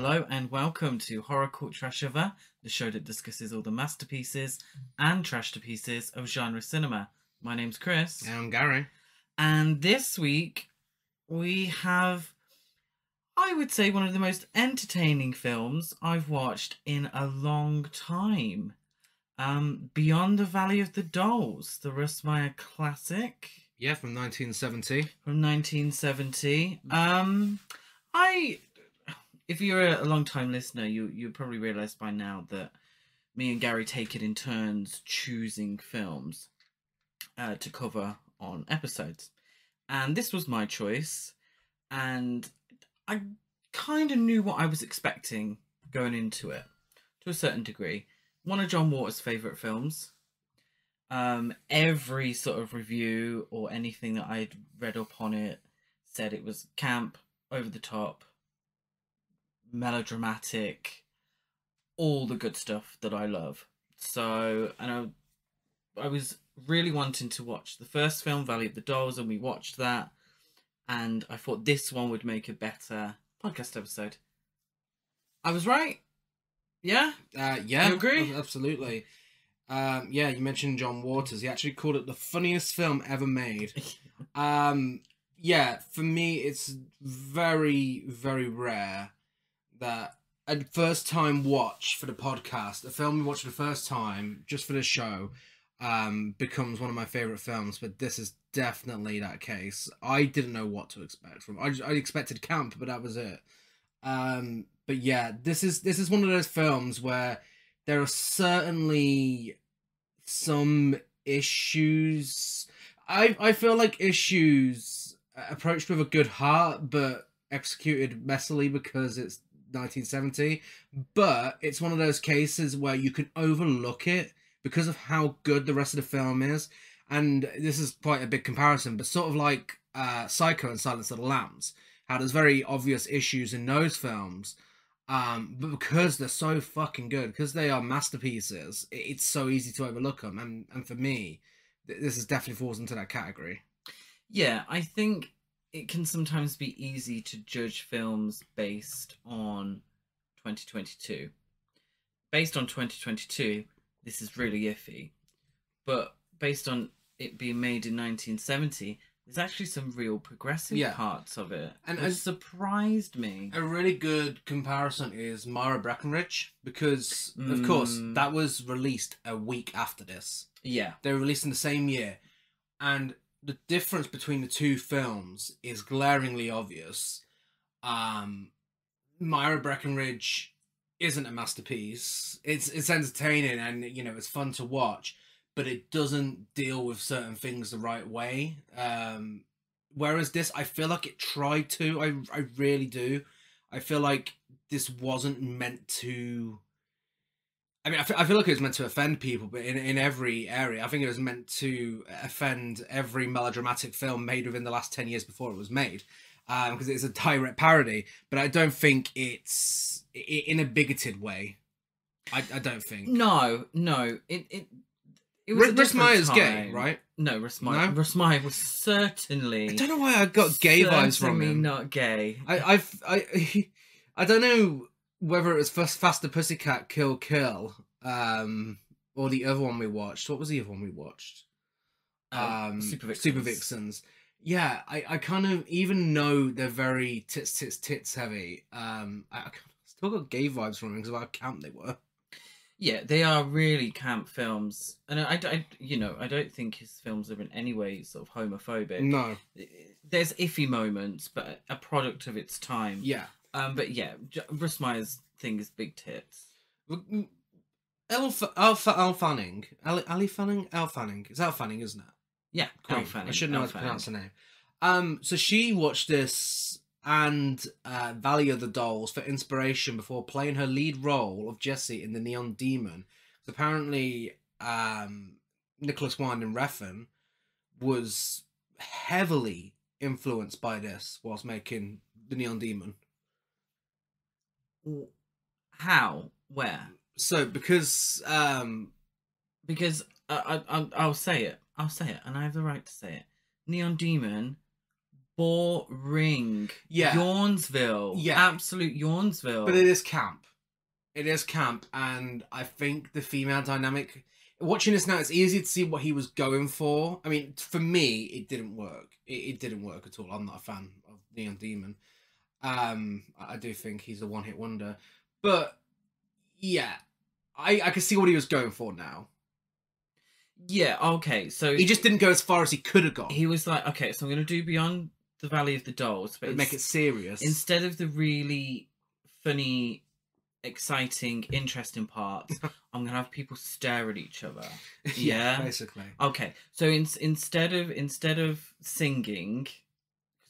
Hello and welcome to Horror Cult Trashover, the show that discusses all the masterpieces and trash to pieces of genre cinema. My name's Chris. And I'm Gary. And this week we have, I would say, one of the most entertaining films I've watched in a long time. Beyond the Valley of the Dolls, the Russ Meyer classic. Yeah, from 1970. From 1970. If you're a long-time listener, you probably realised by now that me and Gary take it in turns choosing films to cover on episodes. And this was my choice. And I kind of knew what I was expecting going into it, to a certain degree. One of John Waters' favourite films. Every sort of review or anything that I'd read up on it said it was camp, over the top, melodramatic, all the good stuff that I love. So, and I was really wanting to watch the first film, Valley of the Dolls, and we watched that, and I thought this one would make a better podcast episode. I was right. Yeah? Yeah. You agree? Absolutely. Yeah, you mentioned John Waters. He actually called it the funniest film ever made. Yeah, for me, it's very, very rare that a first-time watch for the podcast, a film we watch for the first time, just for the show, becomes one of my favourite films, but this is definitely that case. I didn't know what to expect from it. I expected camp, but that was it. But yeah, this is one of those films where there are certainly some issues. I feel like issues approached with a good heart, but executed messily because it's 1970. But it's one of those cases where you can overlook it because of how good the rest of the film is. And this is quite a big comparison, but sort of like Psycho and Silence of the Lambs, how there's very obvious issues in those films. But because they're so fucking good, because they are masterpieces, it's so easy to overlook them. And for me, this is definitely falls into that category. Yeah, I think it can sometimes be easy to judge films based on 2022. Based on 2022, this is really iffy. But based on it being made in 1970, there's actually some real progressive parts of it. And it surprised me. A really good comparison is Myra Breckenridge, because, of course, that was released a week after this. Yeah. They were released in the same year. And the difference between the two films is glaringly obvious. Myra Breckenridge isn't a masterpiece. It's entertaining and, you know, it's fun to watch, but it doesn't deal with certain things the right way. Whereas this, I feel like it tried to. I really do. I feel like this wasn't meant to... I mean, I feel like it was meant to offend people, but in every area. I think it was meant to offend every melodramatic film made within the last 10 years before it was made. Because it's a direct parody. But I don't think it's in a bigoted way. I don't think. No. It was Russ Meyer's gay, right? No, Russ Meyer. No? Russ Meyer was certainly... I don't know why I got gay vibes from him. Not gay. I don't know whether it was Faster Pussycat Kill Kill, or the other one we watched. What was the other one we watched? Super Vixens. Yeah, I kind of, even though they're very tits heavy, I still got gay vibes from them because of how camp they were. Yeah, they are really camp films, and I don't think his films are in any way sort of homophobic. No, there's iffy moments, but a product of its time. Yeah. But yeah, Russ Meyer's thing is big tits. Elle Fanning. It's Elle Fanning, isn't it? Yeah, cool. Fanning. I should know how to pronounce her name. So she watched this and Valley of the Dolls for inspiration before playing her lead role of Jessie in The Neon Demon. So apparently, Nicholas Winding Refn was heavily influenced by this whilst making The Neon Demon. How? Where? So because I'll say it, and I have the right to say it. Neon Demon boring. Yeah. Yawnsville. Yeah. Absolute Yawnsville. But it is camp. It is camp, and I think the female dynamic... Watching this now, it's easy to see what he was going for. I mean, for me, it didn't work. It didn't work at all. I'm not a fan of Neon Demon. I do think he's a one-hit wonder. But, yeah, I can see what he was going for now. Yeah, okay, so... He just didn't go as far as he could have gone. He was like, okay, so I'm going to do Beyond the Valley of the Dolls. But make it serious. Instead of the really funny, exciting, interesting parts, I'm going to have people stare at each other. Yeah? Basically. Okay, so instead of singing,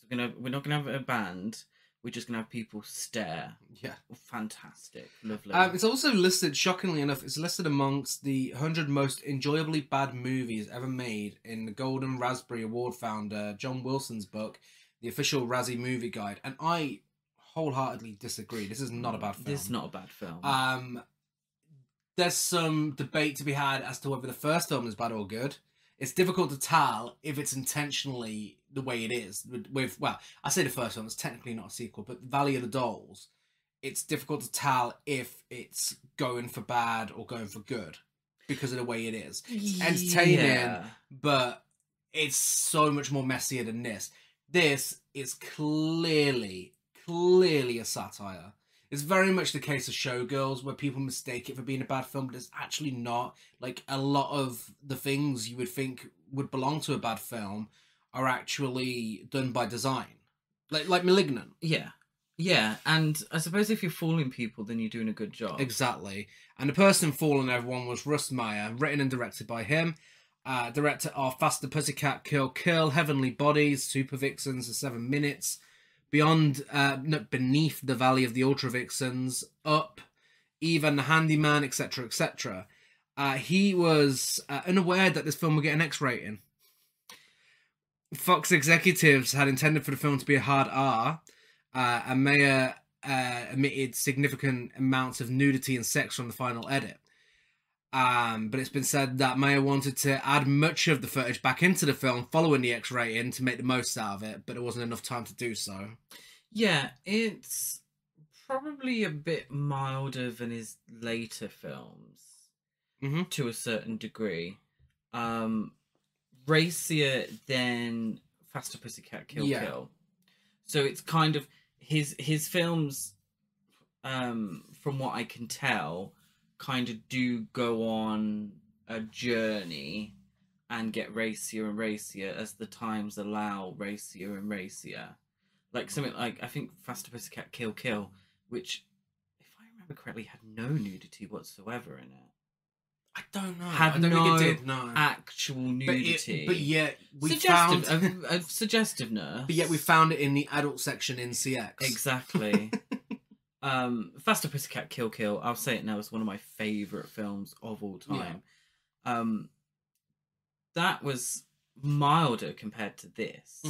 because we're not going to have a band... We're just going to have people stare. Yeah. Fantastic. Lovely. It's also listed, shockingly enough, it's listed amongst the 100 most enjoyably bad movies ever made in the Golden Raspberry Award founder John Wilson's book, The Official Razzie Movie Guide. And I wholeheartedly disagree. This is not a bad film. This is not a bad film. There's some debate to be had as to whether the first film is bad or good. It's difficult to tell if it's intentionally the way it is. Well, I say the first one, it's technically not a sequel, but Valley of the Dolls, it's difficult to tell if it's going for bad or going for good because of the way it is. It's entertaining, but it's so much more messier than this. This is clearly a satire. It's very much the case of Showgirls, where people mistake it for being a bad film, but it's actually not. Like, a lot of the things you would think would belong to a bad film are actually done by design. Like Malignant. Yeah. Yeah, and I suppose if you're fooling people, then you're doing a good job. Exactly. And the person fooling everyone was Russ Meyer, written and directed by him. Director of Faster Pussycat Kill Kill, Heavenly Bodies, Super Vixens, and 7 Minutes. Beneath the Valley of the Ultra Vixens, Up, Eve and the Handyman, etc., etc. He was unaware that this film would get an X rating. Fox executives had intended for the film to be a hard R, and Meyer omitted significant amounts of nudity and sex from the final edit. But it's been said that Meyer wanted to add much of the footage back into the film following the X rating to make the most out of it, but there wasn't enough time to do so. Yeah, it's probably a bit milder than his later films, to a certain degree. Racier than Faster Pussycat Kill Kill. So it's kind of his films, from what I can tell, kind of do go on a journey and get racier and racier as the times allow, racier and racier. Like something like, I think Faster Pussycat Kill Kill, which, if I remember correctly, had no nudity whatsoever in it. I don't know. Had I don't think it did, no. Actual nudity. But yet we found a suggestiveness. But yet we found it in the adult section in CX. Exactly. Faster Pussycat Kill Kill, I'll say it now, is one of my favourite films of all time. Yeah. That was milder compared to this.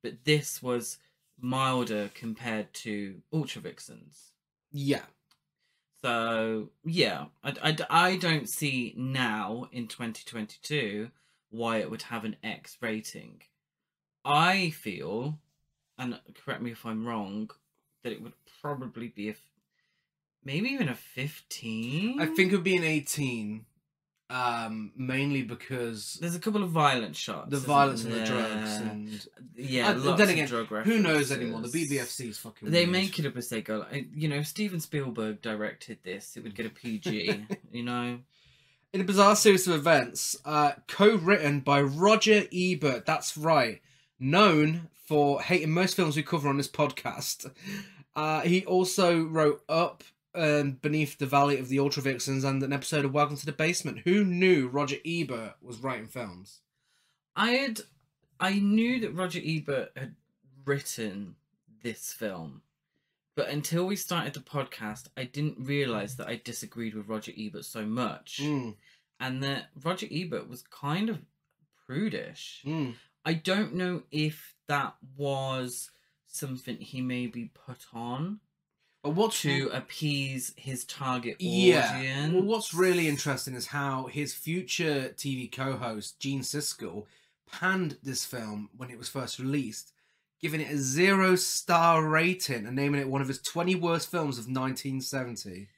But this was milder compared to Ultra Vixens. Yeah. So, yeah, I don't see now, in 2022, why it would have an X rating. I feel, and correct me if I'm wrong, that it would probably be maybe even a 15. I think it would be an 18, mainly because there's a couple of violent shots. The violence and the drugs, and lots then again, of drug references. Who knows anymore? The BBFC is fucking. They weird. make it up as they go. You know, if Steven Spielberg directed this, it would get a PG. You know. In a bizarre series of events, co-written by Roger Ebert. That's right, known for hating most films we cover on this podcast. He also wrote Up and Beneath the Valley of the Ultra Vixens and an episode of Welcome to the Basement. Who knew Roger Ebert was writing films? I knew that Roger Ebert had written this film, but until we started the podcast, I didn't realise that I disagreed with Roger Ebert so much, and that Roger Ebert was kind of prudish. I don't know if that was something he maybe put on to appease his target audience. Well, what's really interesting is how his future TV co-host, Gene Siskel, panned this film when it was first released, giving it a 0-star rating and naming it one of his 20 worst films of 1970.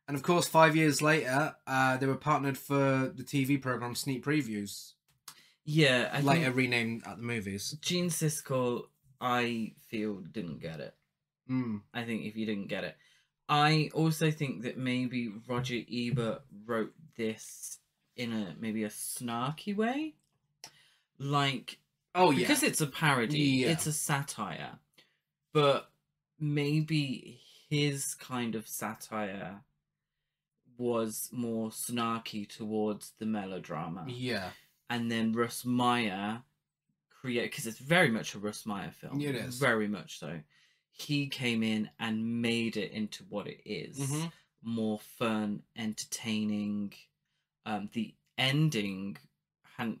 And of course, 5 years later, they were partnered for the TV program Sneak Previews. Yeah, I later think renamed at the movies. Gene Siskel, I feel, didn't get it. Mm. I think if you didn't get it. I also think that maybe Roger Ebert wrote this in maybe a snarky way. Like, because it's a parody, it's a satire. But maybe his kind of satire was more snarky towards the melodrama. Yeah. And then Russ Meyer because it's very much a Russ Meyer film. It is. Very much so. He came in and made it into what it is. Mm-hmm. More fun, entertaining. The ending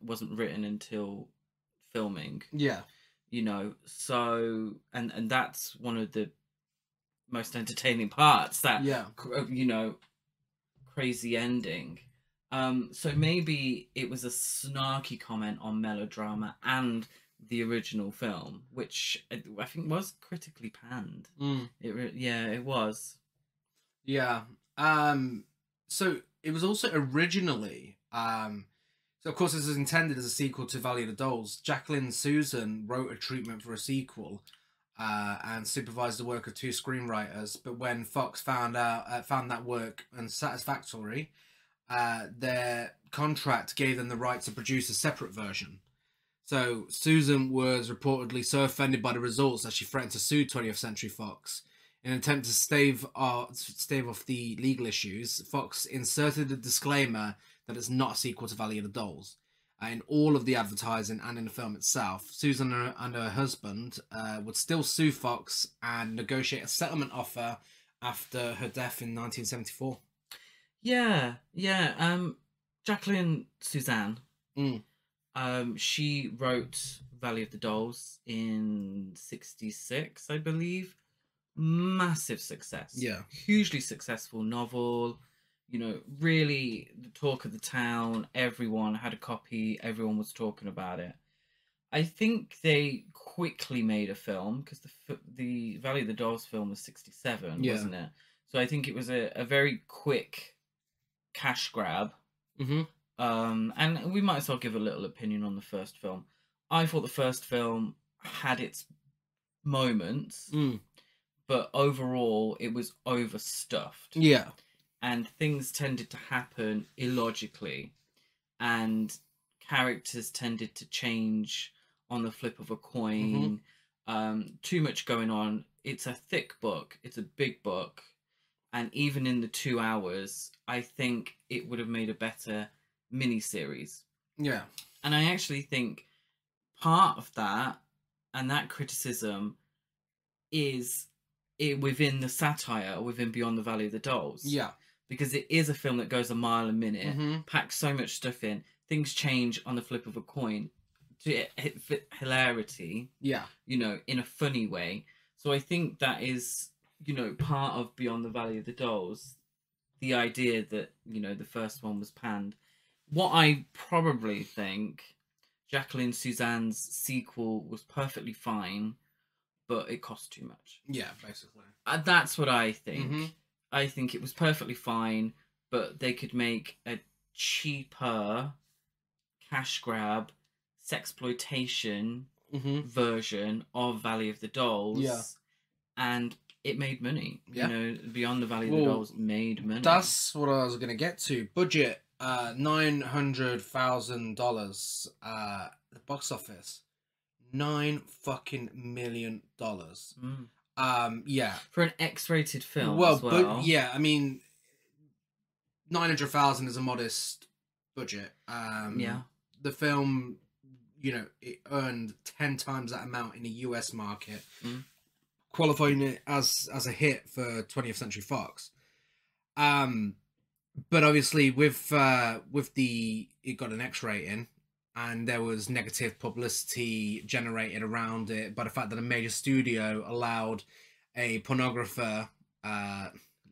wasn't written until filming. Yeah. You know, so and that's one of the most entertaining parts, that you know, crazy ending. So maybe it was a snarky comment on melodrama and the original film, which I think was critically panned. It was. Yeah. So it was also originally so of course this is intended as a sequel to Valley of the Dolls. Jacqueline Susan wrote a treatment for a sequel and supervised the work of 2 screenwriters, but when Fox found that work unsatisfactory, their contract gave them the right to produce a separate version. So Susan was reportedly so offended by the results that she threatened to sue 20th Century Fox. In an attempt to stave off the legal issues, Fox inserted a disclaimer that it's not a sequel to Valley of the Dolls in all of the advertising and in the film itself. Susan and her husband would still sue Fox and negotiate a settlement offer after her death in 1974. Yeah. Jacqueline Suzanne. She wrote Valley of the Dolls in '66, I believe. Massive success. Yeah. Hugely successful novel. You know, really the talk of the town. Everyone had a copy. Everyone was talking about it. I think they quickly made a film because the Valley of the Dolls film was '67, wasn't it? So I think it was a very quick cash grab. Mm-hmm. And we might as well give a little opinion on the first film. I thought the first film had its moments, but overall it was overstuffed. Yeah. And things tended to happen illogically, and characters tended to change on the flip of a coin. Too much going on. It's a thick book. It's a big book. And even in the 2 hours, I think it would have made a better miniseries. Yeah. And I actually think part of that and that criticism is within the satire, within Beyond the Valley of the Dolls. Yeah. Because it is a film that goes a mile a minute, packs so much stuff in. Things change on the flip of a coin to hilarity. Yeah. You know, in a funny way. So I think that is, you know, part of Beyond the Valley of the Dolls. The idea that, you know, the first one was panned. What I probably think, Jacqueline Suzanne's sequel was perfectly fine, but it cost too much. Yeah, basically. That's what I think. I think it was perfectly fine, but they could make a cheaper cash grab sexploitation version of Valley of the Dolls. Yeah. And it made money. Yeah. You know, Beyond the Valley of the Dolls made money. That's what I was going to get to. Budget, $900,000. The box office, $9 fucking million. Yeah. For an X-rated film as well. But yeah, I mean, 900,000 is a modest budget. Yeah. The film, you know, it earned 10 times that amount in the US market, qualifying it as a hit for 20th Century Fox. But obviously with it got an X rating, and there was negative publicity generated around it by the fact that a major studio allowed a pornographer,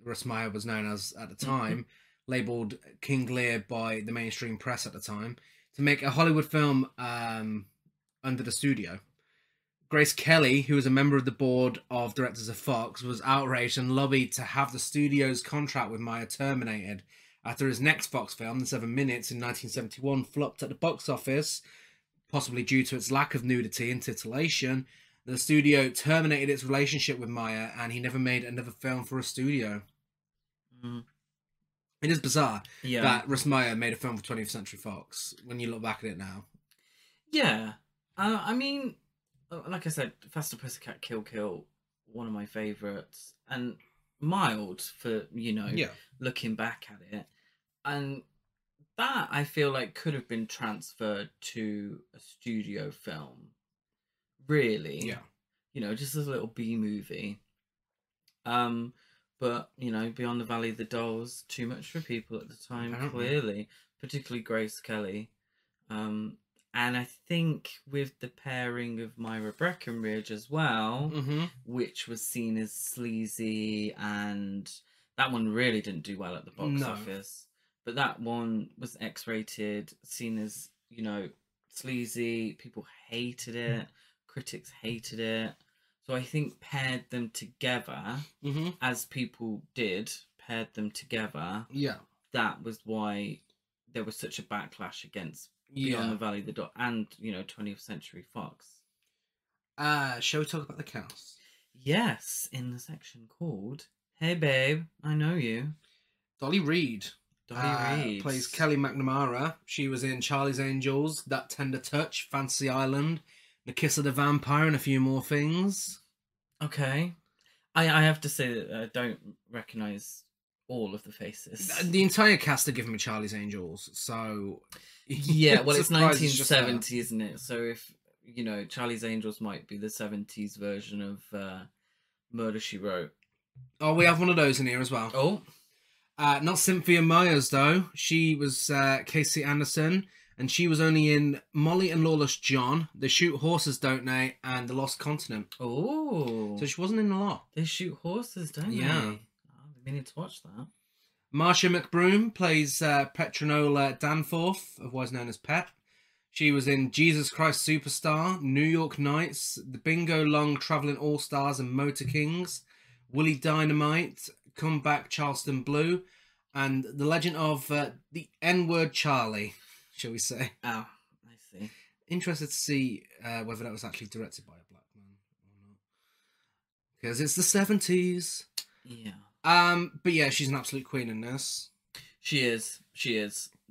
Russ Meyer was known as at the time, labeled King Lear by the mainstream press at the time, to make a Hollywood film under the studio. Grace Kelly, who was a member of the board of directors of Fox, was outraged and lobbied to have the studio's contract with Meyer terminated after his next Fox film, The 7 Minutes, in 1971, flopped at the box office, possibly due to its lack of nudity and titillation. The studio terminated its relationship with Meyer, and he never made another film for a studio. Mm. It is bizarre that Russ Meyer made a film for 20th Century Fox, when you look back at it now. Yeah. I mean, like I said, Faster Pussycat Kill Kill, one of my favourites, and mild for, looking back at it. And that, I feel like, could have been transferred to a studio film. Really. Yeah. Just as a little B movie. But, Beyond the Valley of the Dolls, too much for people at the time, clearly. Particularly Grace Kelly. And I think with the pairing of Myra Breckenridge as well, which was seen as sleazy, and that one really didn't do well at the box office. But that one was X-rated, seen as, sleazy. People hated it. Critics hated it. So I think paired them together, as people did, paired them together. Yeah. That was why there was such a backlash against Beyond the Valley of the Dolls and, 20th Century Fox. Shall we talk about the cast? Yes, in the section called Hey Babe, I Know You. Dolly Reed. Dolly Reed plays Kelly McNamara. She was in Charlie's Angels, That Tender Touch, Fantasy Island, The Kiss of the Vampire, and a few more things. Okay. I have to say that I don't recognise all of the faces. The entire cast are giving me Charlie's Angels, so... Yeah, well, it's 1970, isn't it? So if, Charlie's Angels might be the 70s version of Murder, She Wrote. Oh, we have one of those in here as well. Oh. Not Cynthia Myers, though. She was Casey Anderson, and she was only in Molly and Lawless John, They Shoot Horses, Don't They, and The Lost Continent. Oh. So she wasn't in a lot. They shoot horses, don't they? Yeah. Oh, we need to watch that. Marcia McBroom plays Petronola Danforth, otherwise known as Pep. She was in Jesus Christ Superstar, New York Nights, The Bingo Long Traveling All-Stars and Motor Kings, Willie Dynamite, Come Back Charleston Blue, and The Legend of the N-Word Charlie, shall we say. Oh, I see. Interested to see whether that was actually directed by a black man or not. Because it's the 70s. Yeah. But yeah, she's an absolute queen in this. She is,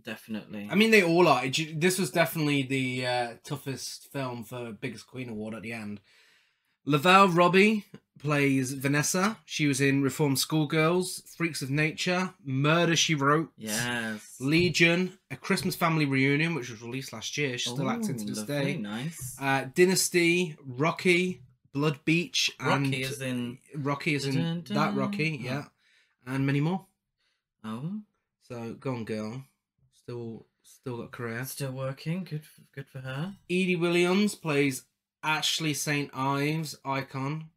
definitely. I mean, they all are. This was definitely the toughest film for Biggest Queen Award at the end. Lavelle Robbie plays Vanessa. She was in Reformed Schoolgirls, Freaks of Nature, Murder, She Wrote. Yes. Legion, A Christmas Family Reunion, which was released last year. She's still acting to this day. Nice. Dynasty, Rocky, Blood Beach, and Rocky is in that Rocky, yeah, and many more. Oh, so go on, girl. Still got a career. Still working. Good for her. Edie Williams plays Ashley St. Ives, icon.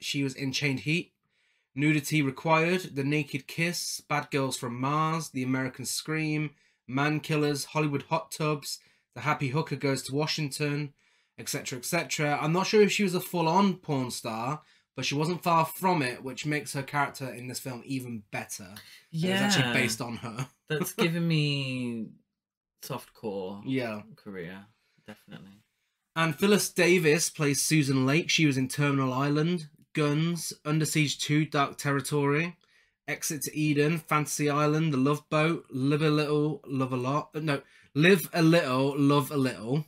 She was in Chained Heat, Nudity Required, The Naked Kiss, Bad Girls from Mars, The American Scream, Man Killers, Hollywood Hot Tubs, The Happy Hooker Goes to Washington, etc., etc. I'm not sure if she was a full-on porn star, but she wasn't far from it, which makes her character in this film even better. Yeah. It's actually based on her. That's given me softcore career, definitely. And Phyllis Davis plays Susan Lake. She was in Terminal Island, Guns, Under Siege 2, Dark Territory, Exit to Eden, Fantasy Island, The Love Boat, Live a Little, Love a Lot. No, Live a Little, Love a Little.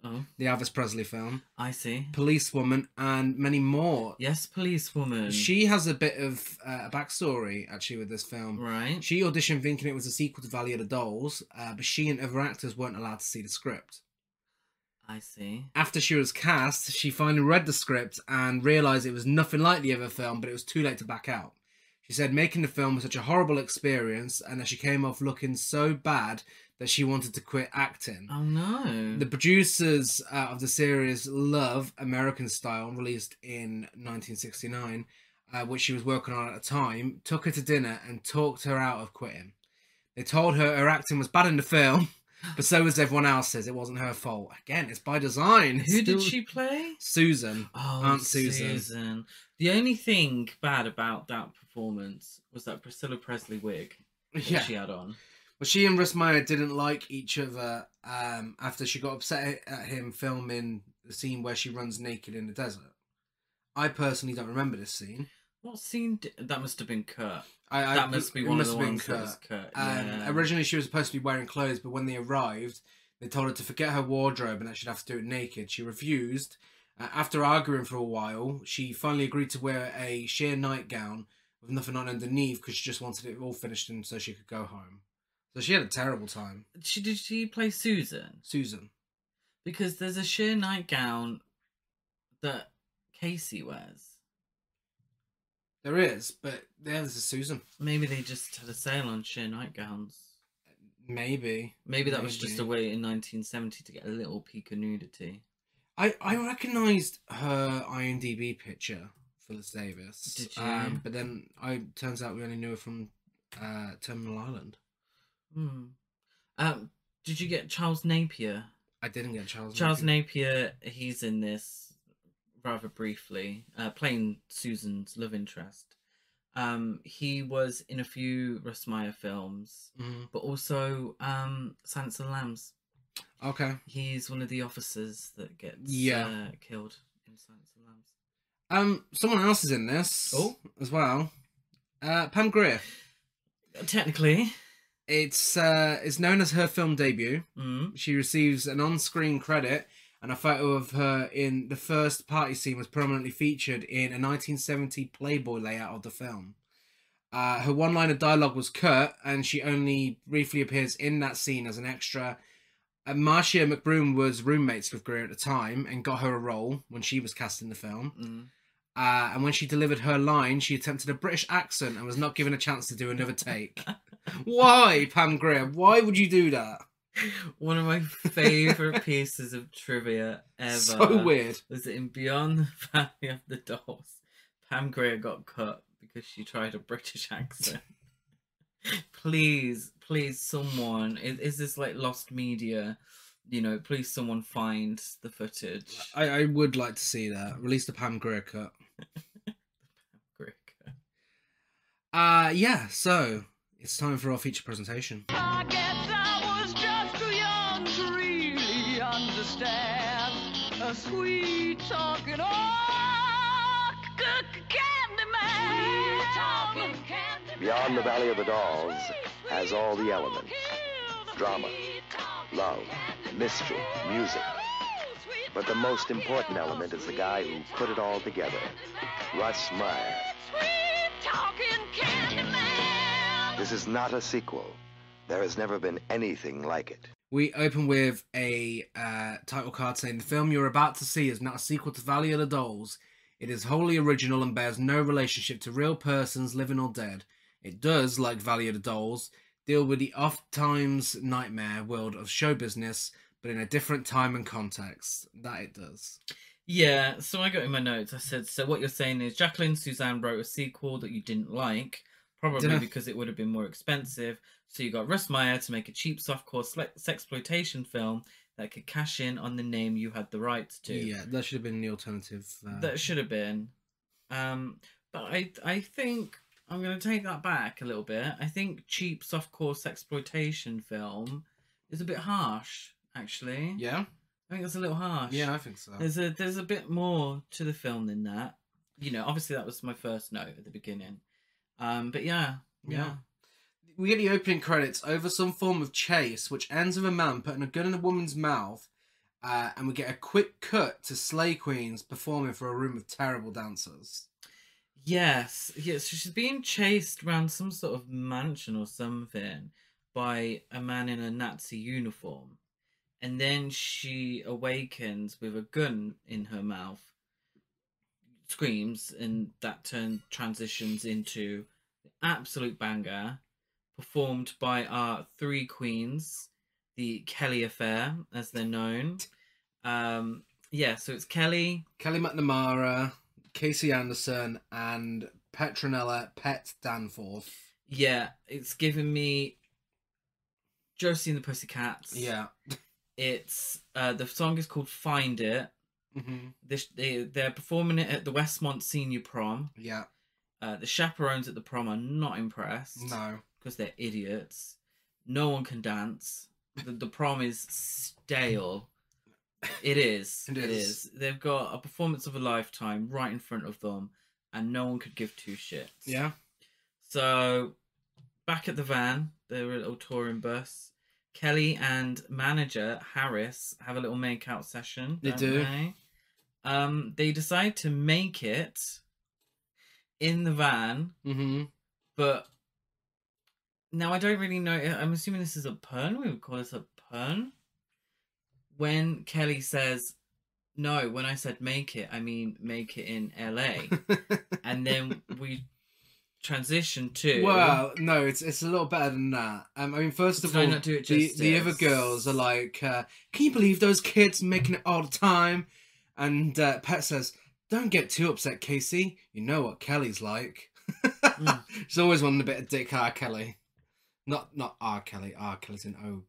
Oh. The Elvis Presley film. I see. Policewoman, and many more. Yes, Policewoman. She has a bit of a backstory, actually, with this film. Right. She auditioned thinking it was a sequel to Valley of the Dolls, but she and other actors weren't allowed to see the script. I see. After she was cast, she finally read the script and realised it was nothing like the other film, but it was too late to back out. She said making the film was such a horrible experience and that she came off looking so bad that she wanted to quit acting. Oh no. The producers of the series Love, American Style, released in 1969, which she was working on at the time, took her to dinner and talked her out of quitting. They told her acting was bad in the film, But so as everyone else says, it wasn't her fault. Again, it's by design. Who did she play? Susan. Oh, Aunt Susan. Susan. The only thing bad about that performance was that Priscilla Presley wig that she had on. Well, she and Russ Meyer didn't like each other after she got upset at him filming the scene where she runs naked in the desert. I personally don't remember this scene. What scene? That must have been cut. That must be one of the ones that was cut. Yeah. Originally, she was supposed to be wearing clothes, but when they arrived, they told her to forget her wardrobe and that she'd have to do it naked. She refused. After arguing for a while, she finally agreed to wear a sheer nightgown with nothing on underneath because she just wanted it all finished and so she could go home. So she had a terrible time. Did she play Susan? Susan. Because there's a sheer nightgown that Casey wears. There is, but yeah, this is Susan. Maybe they just had a sale on sheer nightgowns. Maybe that was just a way in 1970 to get a little peek of nudity. I recognised her IMDb picture, Phyllis Davis. Did you? But then turns out we only knew her from Terminal Island. Did you get Charles Napier? I didn't get Charles Napier. He's in this rather briefly, playing Susan's love interest. He was in a few Russ Meyer films, but also Silence of the Lambs. Okay. He's one of the officers that gets killed in Silence of the Lambs. Someone else is in this as well. Pam Grier. Technically. It's known as her film debut. She receives an on-screen credit, and a photo of her in the first party scene was prominently featured in a 1970 Playboy layout of the film. Her one line of dialogue was cut, and she only briefly appears in that scene as an extra. Marcia McBroom was roommates with Grier at the time and got her a role when she was cast in the film. And when she delivered her line, she attempted a British accent and was not given a chance to do another take. Why, Pam Grier? Why would you do that? One of my favourite pieces of trivia ever. So weird. Was in Beyond the Valley of the Dolls. Pam Grier got cut because she tried a British accent. Please, someone. Is this like lost media? You know, please someone find the footage. I would like to see that. Release the Pam Grier cut. Pam Grier cut. Yeah, so it's time for our feature presentation. I guess I was just too young to really understand a sweet talking Candyman. Beyond the Valley of the Dolls has all the elements. Drama, love, mystery, music. But the most important element is the guy who put it all together, Russ Meyer. This is not a sequel. There has never been anything like it. We open with a title card saying, the film you're about to see is not a sequel to Valley of the Dolls. It is wholly original and bears no relationship to real persons, living or dead. It does, like Valley of the Dolls, deal with the oft-times nightmare world of show business, but in a different time and context. That it does. Yeah, so I got in my notes, I said, so what you're saying is Jacqueline Suzanne wrote a sequel that you didn't like, probably because it would have been more expensive, so you got Russ Meyer to make a cheap softcore sexploitation film that could cash in on the name you had the rights to. Yeah, that should have been the alternative. That should have been. But I think I'm going to take that back a little bit. I think cheap softcore sexploitation film is a bit harsh, actually. Yeah? I think that's a little harsh. Yeah, I think so. There's a bit more to the film than that. You know, obviously that was my first note at the beginning. But yeah. We get the opening credits over some form of chase, which ends with a man putting a gun in a woman's mouth, and we get a quick cut to Slay Queens performing for a room of terrible dancers. Yes, so she's being chased around some sort of mansion or something by a man in a Nazi uniform. And then she awakens with a gun in her mouth, screams, and that transitions into the absolute banger, performed by our three queens, the Kelly Affair, as they're known. So it's Kelly McNamara, Casey Anderson, and Petronella Pet Danforth. Yeah, it's given me Josie and the Pussycats. Yeah. It's the song is called "Find It." They're performing it at the Westmont Senior Prom. Yeah. The chaperones at the prom are not impressed. No. Because they're idiots. No one can dance. The prom is stale. It is. It is. They've got a performance of a lifetime right in front of them, and no one could give two shits. Yeah. So, back at the van, they were a little touring bus. Kelly and manager Harris have a little make-out session. They do. They decide to make it in the van, but now I don't really know. I'm assuming this is a pun. We would call this a pun. When Kelly says, "No," when I said make it, I mean make it in LA. And then we transition to... Well, no, it's a little better than that. I mean, first of all, not do it justice? The other girls are like, "Can you believe those kids making it all the time?" And Pet says, "Don't get too upset, Casey. You know what Kelly's like." She's always wanting a bit of dick R. Kelly. Not R. Kelly. R. Kelly's in OUW.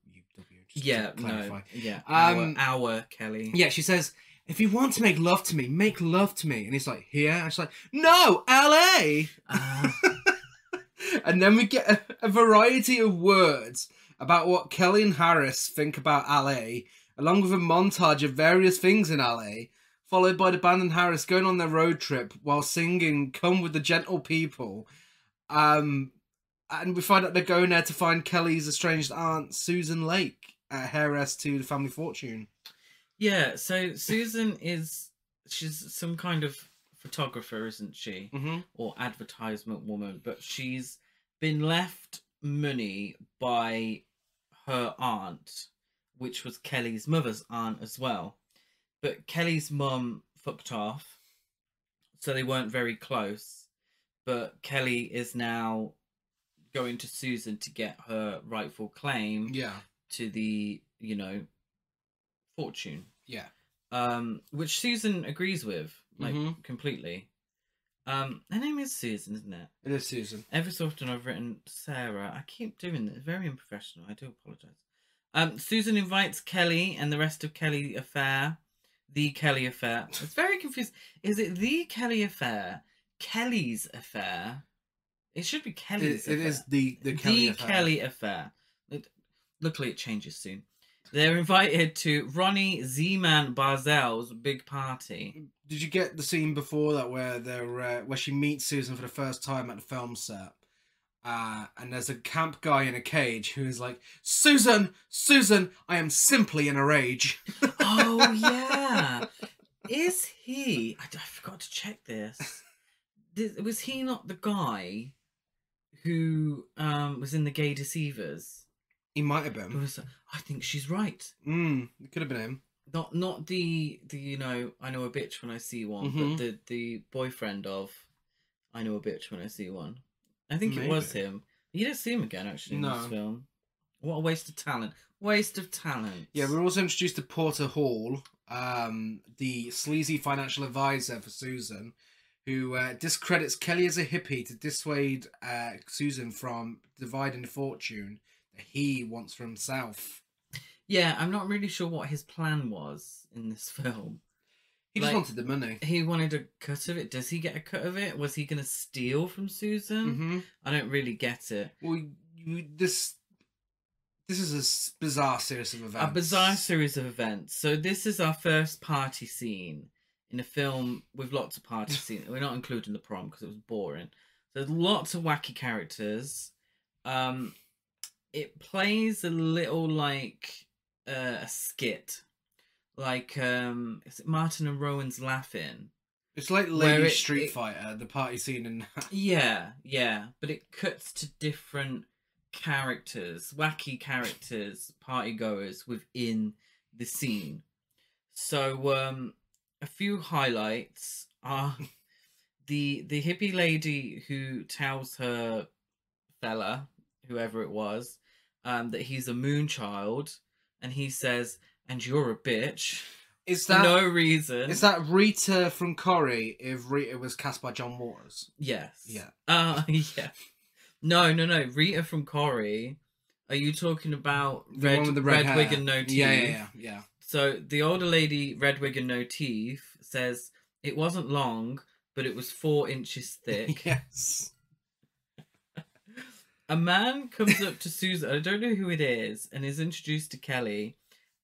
Yeah, to clarify. no, yeah. Our Kelly. Yeah, she says, "If you want to make love to me, make love to me." And he's like, "Here?" And she's like, "No, LA." And then we get a variety of words about what Kelly and Harris think about LA, along with a montage of various things in LA, followed by the band and Harris going on their road trip while singing "Come with the Gentle People." And we find out they're going there to find Kelly's estranged aunt, Susan Lake, heiress to the family fortune. Yeah, so Susan she's some kind of photographer, isn't she? Or advertisement woman, but she's been left money by her aunt, which was Kelly's mother's aunt as well. But Kelly's mum fucked off, so they weren't very close. But Kelly is now going to Susan to get her rightful claim to the, fortune. Yeah. Which Susan agrees with, completely. Her name is Susan, isn't it? It is Susan. Every so often I've written Sarah. I keep doing this. Very unprofessional. I do apologise. Susan invites Kelly and the rest of Kelly Affair. The Kelly Affair. It's very confusing. Is it the Kelly Affair? Kelly's Affair? It should be Kelly's Affair. It is the Kelly Affair. Kelly Affair. Luckily it changes soon. They're invited to Ronnie Z-Man Barzell's big party. Did you get the scene before that where she meets Susan for the first time at the film set? And there's a camp guy in a cage who is like, Susan, I am simply in a rage." Oh, yeah. Is he... I forgot to check this. Was he not the guy who was in The Gay Deceivers? He might have been. I think she's right. It could have been him. Not the I know a bitch when I see one, but the boyfriend of I know a bitch when I see one. I think it was him. You don't see him again actually in this film. What a waste of talent. Waste of talent. Yeah, we're also introduced to Porter Hall, the sleazy financial advisor for Susan, who discredits Kelly as a hippie to dissuade Susan from dividing the fortune that he wants for himself. Yeah, I'm not really sure what his plan was in this film. He just wanted the money. He wanted a cut of it. Does he get a cut of it? Was he going to steal from Susan? I don't really get it. Well, this is a bizarre series of events. A bizarre series of events. So this is our first party scene in a film with lots of party scenes. We're not including the prom because it was boring. There's lots of wacky characters. It plays a little like a skit. Like, is it Martin and Rowan's Laughing? It's like Lady Street Fighter, the party scene in... Yeah. But it cuts to different characters, wacky characters, partygoers within the scene. So, a few highlights are the hippie lady who tells her fella, whoever it was, that he's a moon child, and he says, "And you're a bitch." Is that for no reason? Is that Rita from Corrie if Rita was cast by John Waters? Yes. Yeah. Yeah. No. Rita from Corrie Are you talking about The one with the red hair. wig and no teeth? Yeah. So the older lady, red wig and no teeth, says it wasn't long, but it was 4 inches thick. Yes. A man comes up to Susan, I don't know who it is, and is introduced to Kelly,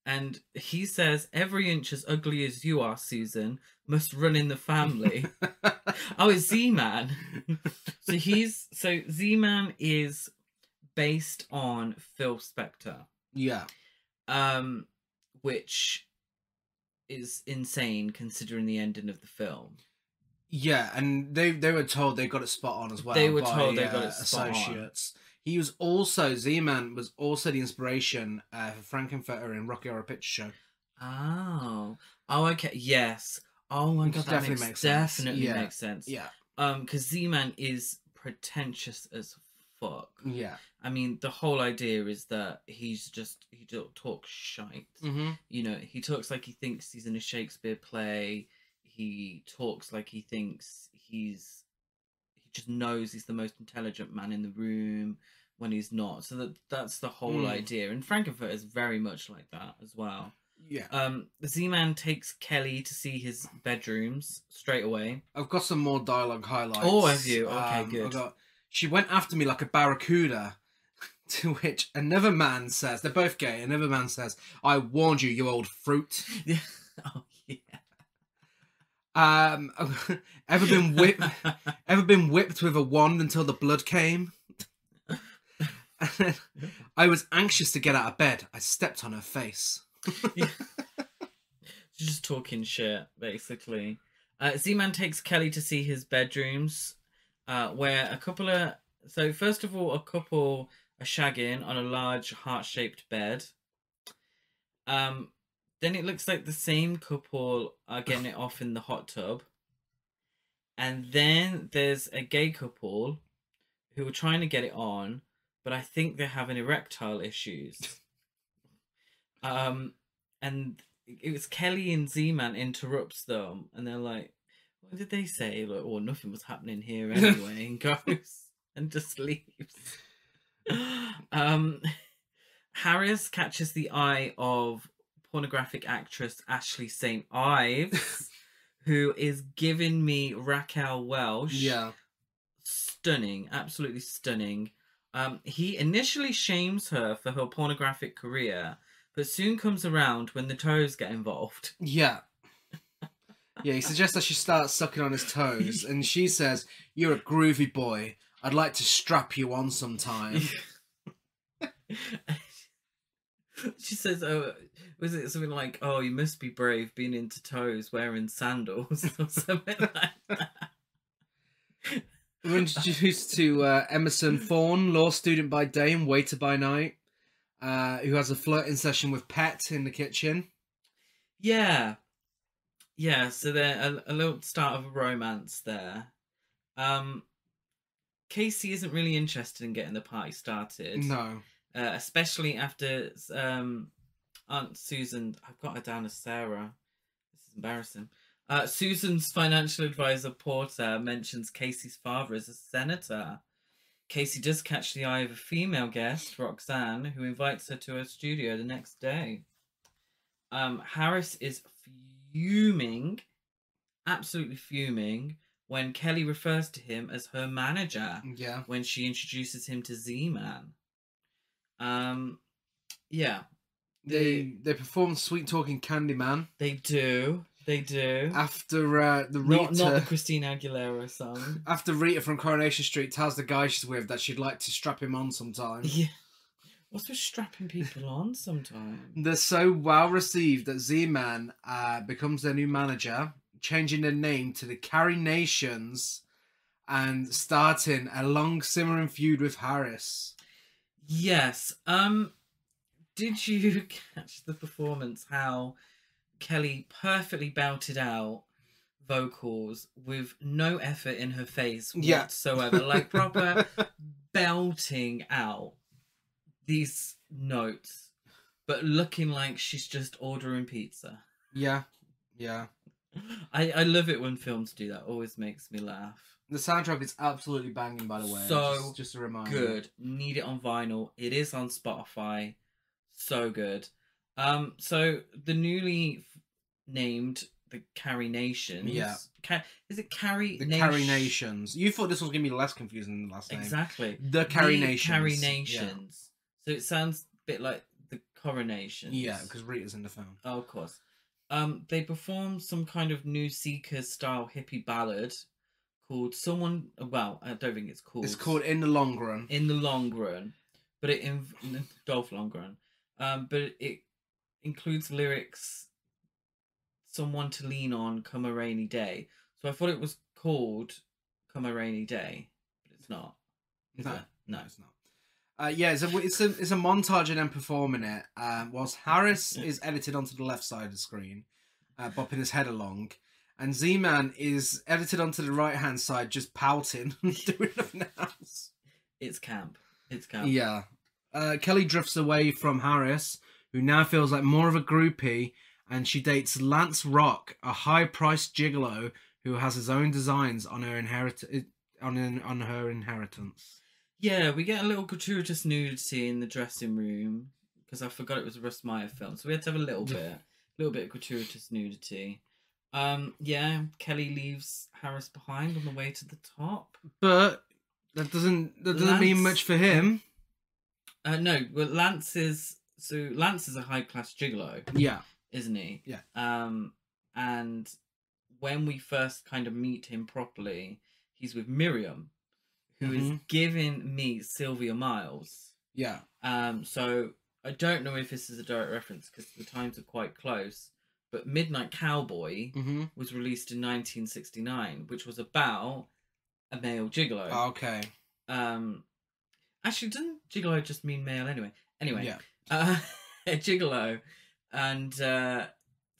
and he says, "Every inch as ugly as you are, Susan, must run in the family." Oh, it's Z-Man. So Z-Man is based on Phil Spector. Yeah. Which is insane considering the ending of the film. Yeah, and they were told they got it spot on as well. They were told they got it spot associates. He was also Z-Man was also the inspiration for Frankenfurter in Rocky Horror Picture Show. Oh, okay, yes. Oh my god, that definitely makes sense. Yeah. Because Z-Man is pretentious as fuck. Yeah. I mean, the whole idea is that he talks shite. Mm-hmm. You know, he talks like he thinks he's in a Shakespeare play. He talks like he thinks he just knows he's the most intelligent man in the room when he's not. So that's the whole idea. And Frankenfurter is very much like that as well. Yeah. Z-Man takes Kelly to see his bedrooms straight away. I've got some more dialogue highlights. Oh, have you? Okay, good. She went after me like a barracuda, to which another man says, they're both gay, another man says, "I warned you, you old fruit." Yeah. Oh, yeah. Ever been whipped with a wand until the blood came? I was anxious to get out of bed. I stepped on her face. Yeah. She's just talking shit, basically. Z-Man takes Kelly to see his bedrooms, where a couple are shagging on a large heart-shaped bed. Then it looks like the same couple are getting it off in the hot tub. And then there's a gay couple who are trying to get it on, but I think they're having erectile issues. And it was Kelly and Z-Man interrupts them, and they're like, "What did they say?" Like, "Oh, nothing was happening here anyway," and goes and just leaves. Harris catches the eye of pornographic actress Ashley St. Ives, who is giving me Raquel Welch. Yeah. Stunning, absolutely stunning. He initially shames her for her pornographic career, but soon comes around when the toes get involved. Yeah. Yeah, he suggests that she starts sucking on his toes, and she says, "You're a groovy boy. I'd like to strap you on sometime." She says, "Oh, was it something like, oh, you must be brave being into toes wearing sandals," or something like that. We're introduced to Emerson Thorne, law student by day and waiter by night, who has a flirting session with Pet in the kitchen. Yeah. Yeah, so they're a little start of a romance there. Casey isn't really interested in getting the party started. No. Especially after Aunt Susan, I've got her down as Sarah. This is embarrassing. Susan's financial advisor, Porter, mentions Casey's father as a senator. Casey does catch the eye of a female guest, Roxanne, who invites her to her studio the next day. Harris is fuming, absolutely fuming, when Kelly refers to him as her manager. Yeah. When she introduces him to Z-Man. Yeah. They perform Sweet Talking Candyman. They do. After the Rita... Not the Christina Aguilera song. After Rita from Coronation Street tells the guy she's with that she'd like to strap him on sometime. Yeah. What's with strapping people on sometimes? They're so well received that Z-Man becomes their new manager, changing their name to the Carrie Nations and starting a long simmering feud with Harris. Yes. Did you catch the performance how Kelly perfectly belted out vocals with no effort in her face whatsoever? Like proper belting out these notes, but looking like she's just ordering pizza. Yeah. I love it when films do that. Always makes me laugh. The soundtrack is absolutely banging, by the way. So just a reminder. good. Need it on vinyl. It is on Spotify. So good. So the newly named the Carrie Nations. Yeah. Is it Carrie? The Carrie Nations. You thought this was going to be less confusing than the last name. Exactly. The Carrie Nations. Carrie Nations. Yeah. So it sounds a bit like the Coronations. Yeah, because Rita's in the film. Oh, of course. They performed some kind of New Seekers style hippie ballad called Someone. Well, I don't think it's called. It's called In the Long Run. In the Long Run, but Dolph Lundgren. But it includes lyrics. Someone to lean on, come a rainy day. So I thought it was called Come a Rainy Day, but it's not. No, it's not. Yeah, it's a montage of them performing it, whilst Harris is edited onto the left side of the screen, bopping his head along, and Z-Man is edited onto the right hand side, just pouting, doing nothing else. It's camp. It's camp. Yeah. Kelly drifts away from Harris, who now feels like more of a groupie, and she dates Lance Rock, a high-priced gigolo who has his own designs on her inheritance. Yeah, we get a little gratuitous nudity in the dressing room because I forgot it was a Russ Meyer film, so we had to have a little bit of gratuitous nudity. Yeah, Kelly leaves Harris behind on the way to the top, but that doesn't mean much for him. No, well, Lance is a high-class gigolo. Yeah. Isn't he? Yeah. And when we first kind of meet him properly, he's with Miriam, who is giving me Sylvia Miles. Yeah. So I don't know if this is a direct reference because the times are quite close, but Midnight Cowboy was released in 1969, which was about a male gigolo. Okay. Actually, doesn't gigolo just mean male anyway? Anyway. Yeah. A gigolo. And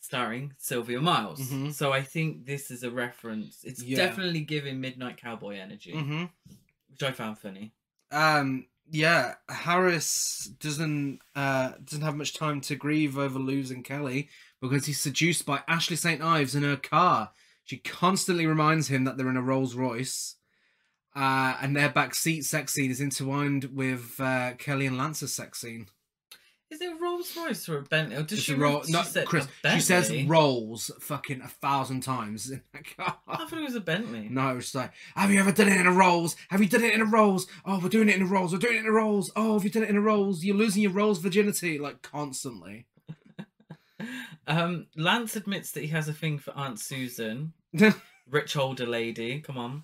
starring Sylvia Miles. So I think this is a reference. It's definitely giving Midnight Cowboy energy, which I found funny. Yeah, Harris doesn't have much time to grieve over losing Kelly because he's seduced by Ashley St. Ives in her car. She constantly reminds him that they're in a Rolls Royce, and their backseat sex scene is intertwined with Kelly and Lance's sex scene. Is it a Rolls Royce or a Bentley? Or does it's she Chris. She says Rolls fucking 1,000 times in that car. I thought it was a Bentley. No, it's like, have you ever done it in a Rolls? Have you done it in a Rolls? Oh, we're doing it in a Rolls. We're doing it in a Rolls. Oh, have you done it in a Rolls? You're losing your Rolls virginity, like, constantly. Lance admits that he has a thing for Aunt Susan. Rich older lady. Come on.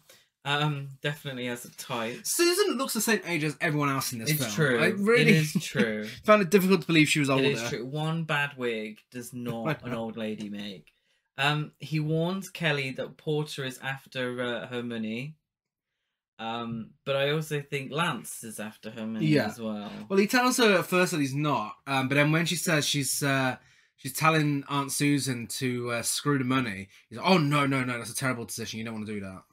Definitely has a type. Susan looks the same age as everyone else in this film. It's true. It is true. Found it difficult to believe she was older. It is true. One bad wig does not an old lady make. He warns Kelly that Porter is after her money. But I also think Lance is after her money as well. Well, he tells her at first that he's not. But then when she says she's telling Aunt Susan to screw the money, he's like, oh, no, that's a terrible decision. You don't want to do that.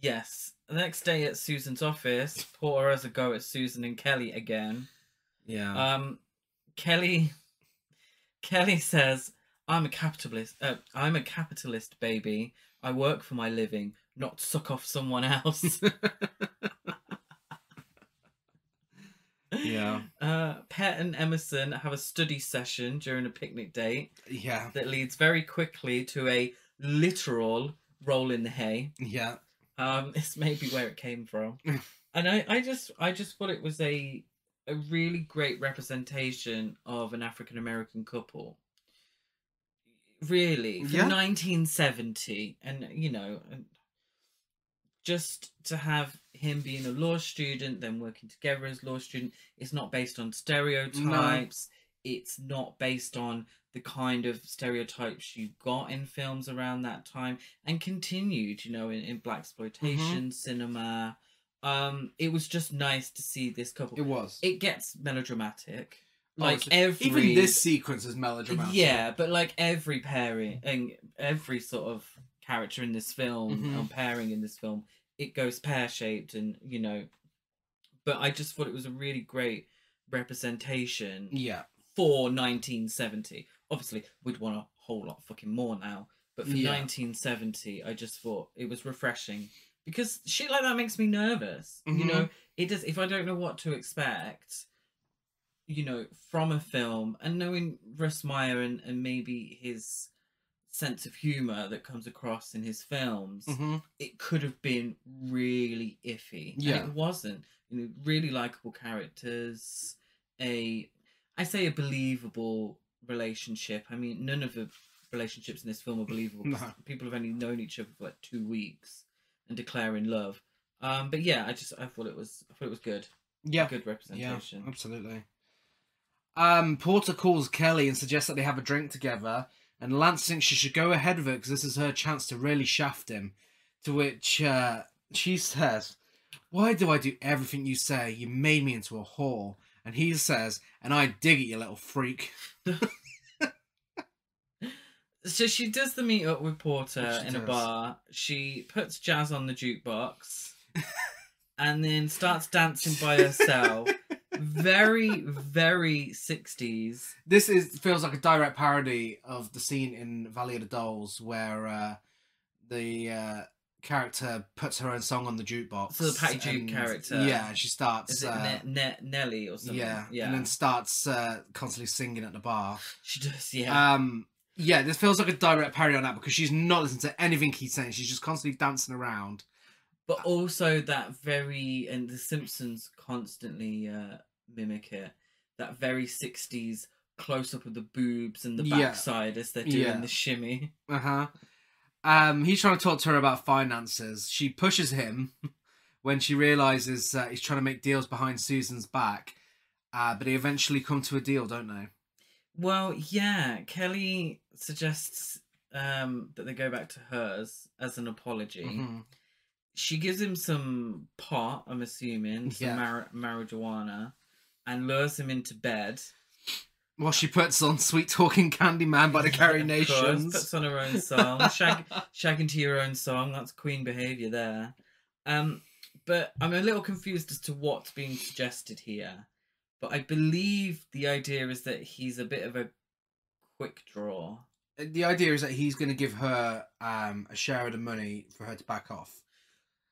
Yes. The next day at Susan's office, Porter has a go at Susan and Kelly again. Yeah. Kelly says, I'm a capitalist, baby. I work for my living, not suck off someone else. Yeah. Pet and Emerson have a study session during a picnic date. Yeah. That leads very quickly to a literal roll in the hay. Yeah. This may be where it came from. And I just thought it was a really great representation of an African American couple. Really, from 1970, and just to have him being a law student, then working together as law student, it's not based on stereotypes. No. It's not based on the kind of stereotypes you got in films around that time and continued, in blaxploitation cinema. It was just nice to see this couple. It was. It gets melodramatic. Even this sequence is melodramatic. Yeah, but like every pairing and every sort of character in this film and pairing in this film, it goes pear-shaped and, but I just thought it was a really great representation for 1970. Obviously, we'd want a whole lot fucking more now, but for 1970, I just thought it was refreshing because shit like that makes me nervous. You Mhm. know, it does. If I don't know what to expect, you know, from a film, and knowing Russ Meyer and maybe his sense of humor that comes across in his films, Mhm. it could have been really iffy, Yeah. and it wasn't. You know, really likable characters, I say a believable relationship. I mean, none of the relationships in this film are believable. 'Cause No. people have only known each other for like 2 weeks and declaring love. But yeah, I thought it was good. Yeah. Good representation. Yeah, absolutely. Porter calls Kelly and suggests that they have a drink together, and Lance thinks she should go ahead with it because this is her chance to really shaft him. To which she says, "Why do I do everything you say? You made me into a whore." And he says, "And I dig it, you little freak." So she does the meet up with Porter She in a does. bar. She puts jazz on the jukebox and then starts dancing by herself. Very, very 60s. This feels like a direct parody of the scene in Valley of the Dolls where the character puts her own song on the jukebox. So the Patty Duke character. Yeah, and she starts... Is it Nelly or something? Yeah, and then starts constantly singing at the bar. She does, yeah. Yeah, this feels like a direct parody on that because she's not listening to anything he's saying. She's just constantly dancing around. But also that very... And The Simpsons constantly mimic it. That very 60s close-up of the boobs and the backside as they're doing the shimmy. Uh-huh. He's trying to talk to her about finances. She pushes him when she realises he's trying to make deals behind Susan's back. But they eventually come to a deal, don't they? Well, yeah. Kelly suggests that they go back to hers as an apology. Mm-hmm. She gives him some pot, I'm assuming, some marijuana, and lures him into bed. Well, she puts on Sweet Talking Candyman by the Carrie Nations. Puts on her own song. Shagging to your own song. That's queen behaviour there. But I'm a little confused as to what's being suggested here. But I believe the idea is that he's a bit of a quick draw. The idea is that he's going to give her a share of the money for her to back off.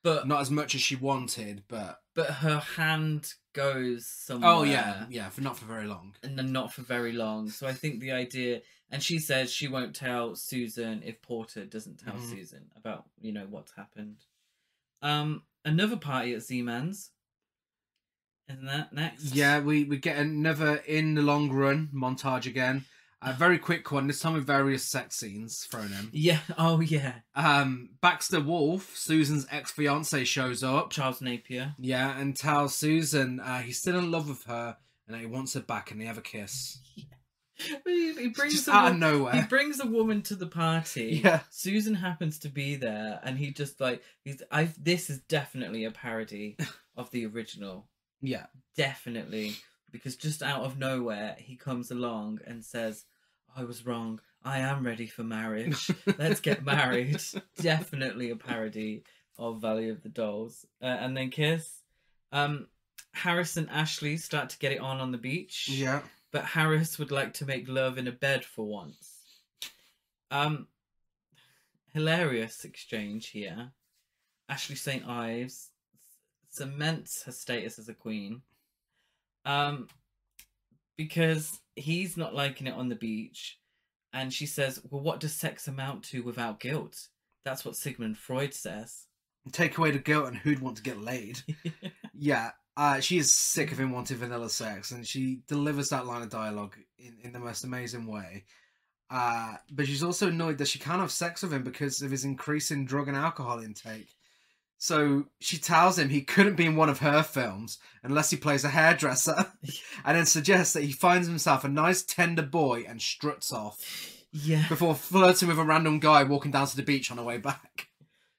But not as much as she wanted, but her hand goes somewhere. Oh yeah, not for very long. And then not for very long. So I think the idea, and she says she won't tell Susan if Porter doesn't tell Susan about, you know, what's happened. Another party at Z-Man's. Isn't that next? Yeah, we get another In the Long Run montage again. A very quick one, this time with various sex scenes thrown in. Yeah, oh yeah. Baxter Wolf, Susan's ex-fiance, shows up. Charles Napier. Yeah, and tells Susan he's still in love with her and that he wants her back and they have a kiss. Yeah. He brings just out of nowhere. He brings a woman to the party. Yeah. Susan happens to be there and he just like, this is definitely a parody of the original. Yeah. Definitely. Because just out of nowhere, he comes along and says, I was wrong. I am ready for marriage. Let's get married. Definitely a parody of Valley of the Dolls. And then kiss. Harris and Ashley start to get it on the beach. Yeah. But Harris would like to make love in a bed for once. Hilarious exchange here. Ashley St. Ives cements her status as a queen. Because he's not liking it on the beach. And she says, well, what does sex amount to without guilt? That's what Sigmund Freud says. Take away the guilt and who'd want to get laid. Yeah. She is sick of him wanting vanilla sex. And she delivers that line of dialogue in the most amazing way. But she's also annoyed that she can't have sex with him because of his increasing drug and alcohol intake. So she tells him he couldn't be in one of her films unless he plays a hairdresser, and then suggests that he finds himself a nice tender boy and struts off. Yeah. Before flirting with a random guy walking down to the beach on her way back.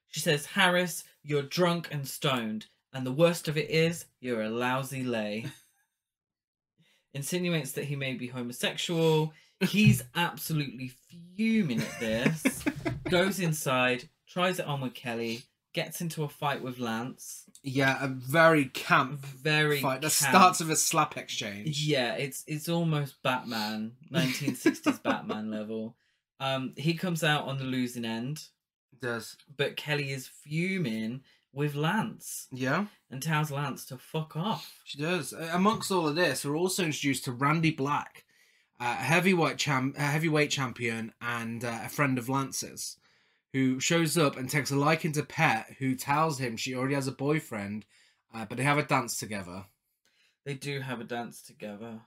She says, Harris, you're drunk and stoned, and the worst of it is, you're a lousy lay. Insinuates that he may be homosexual. He's absolutely fuming at this. Goes inside, tries it on with Kelly. Gets into a fight with Lance. Yeah, a very camp fight that starts with a slap exchange. Yeah, it's almost Batman, 1960s Batman level. He comes out on the losing end. He does. But Kelly is fuming with Lance Yeah. and tells Lance to fuck off. She does. Amongst all of this, we're also introduced to Randy Black, a heavyweight champion and a friend of Lance's, who shows up and takes a liking to Pet, who tells him she already has a boyfriend, but they have a dance together. They do have a dance together.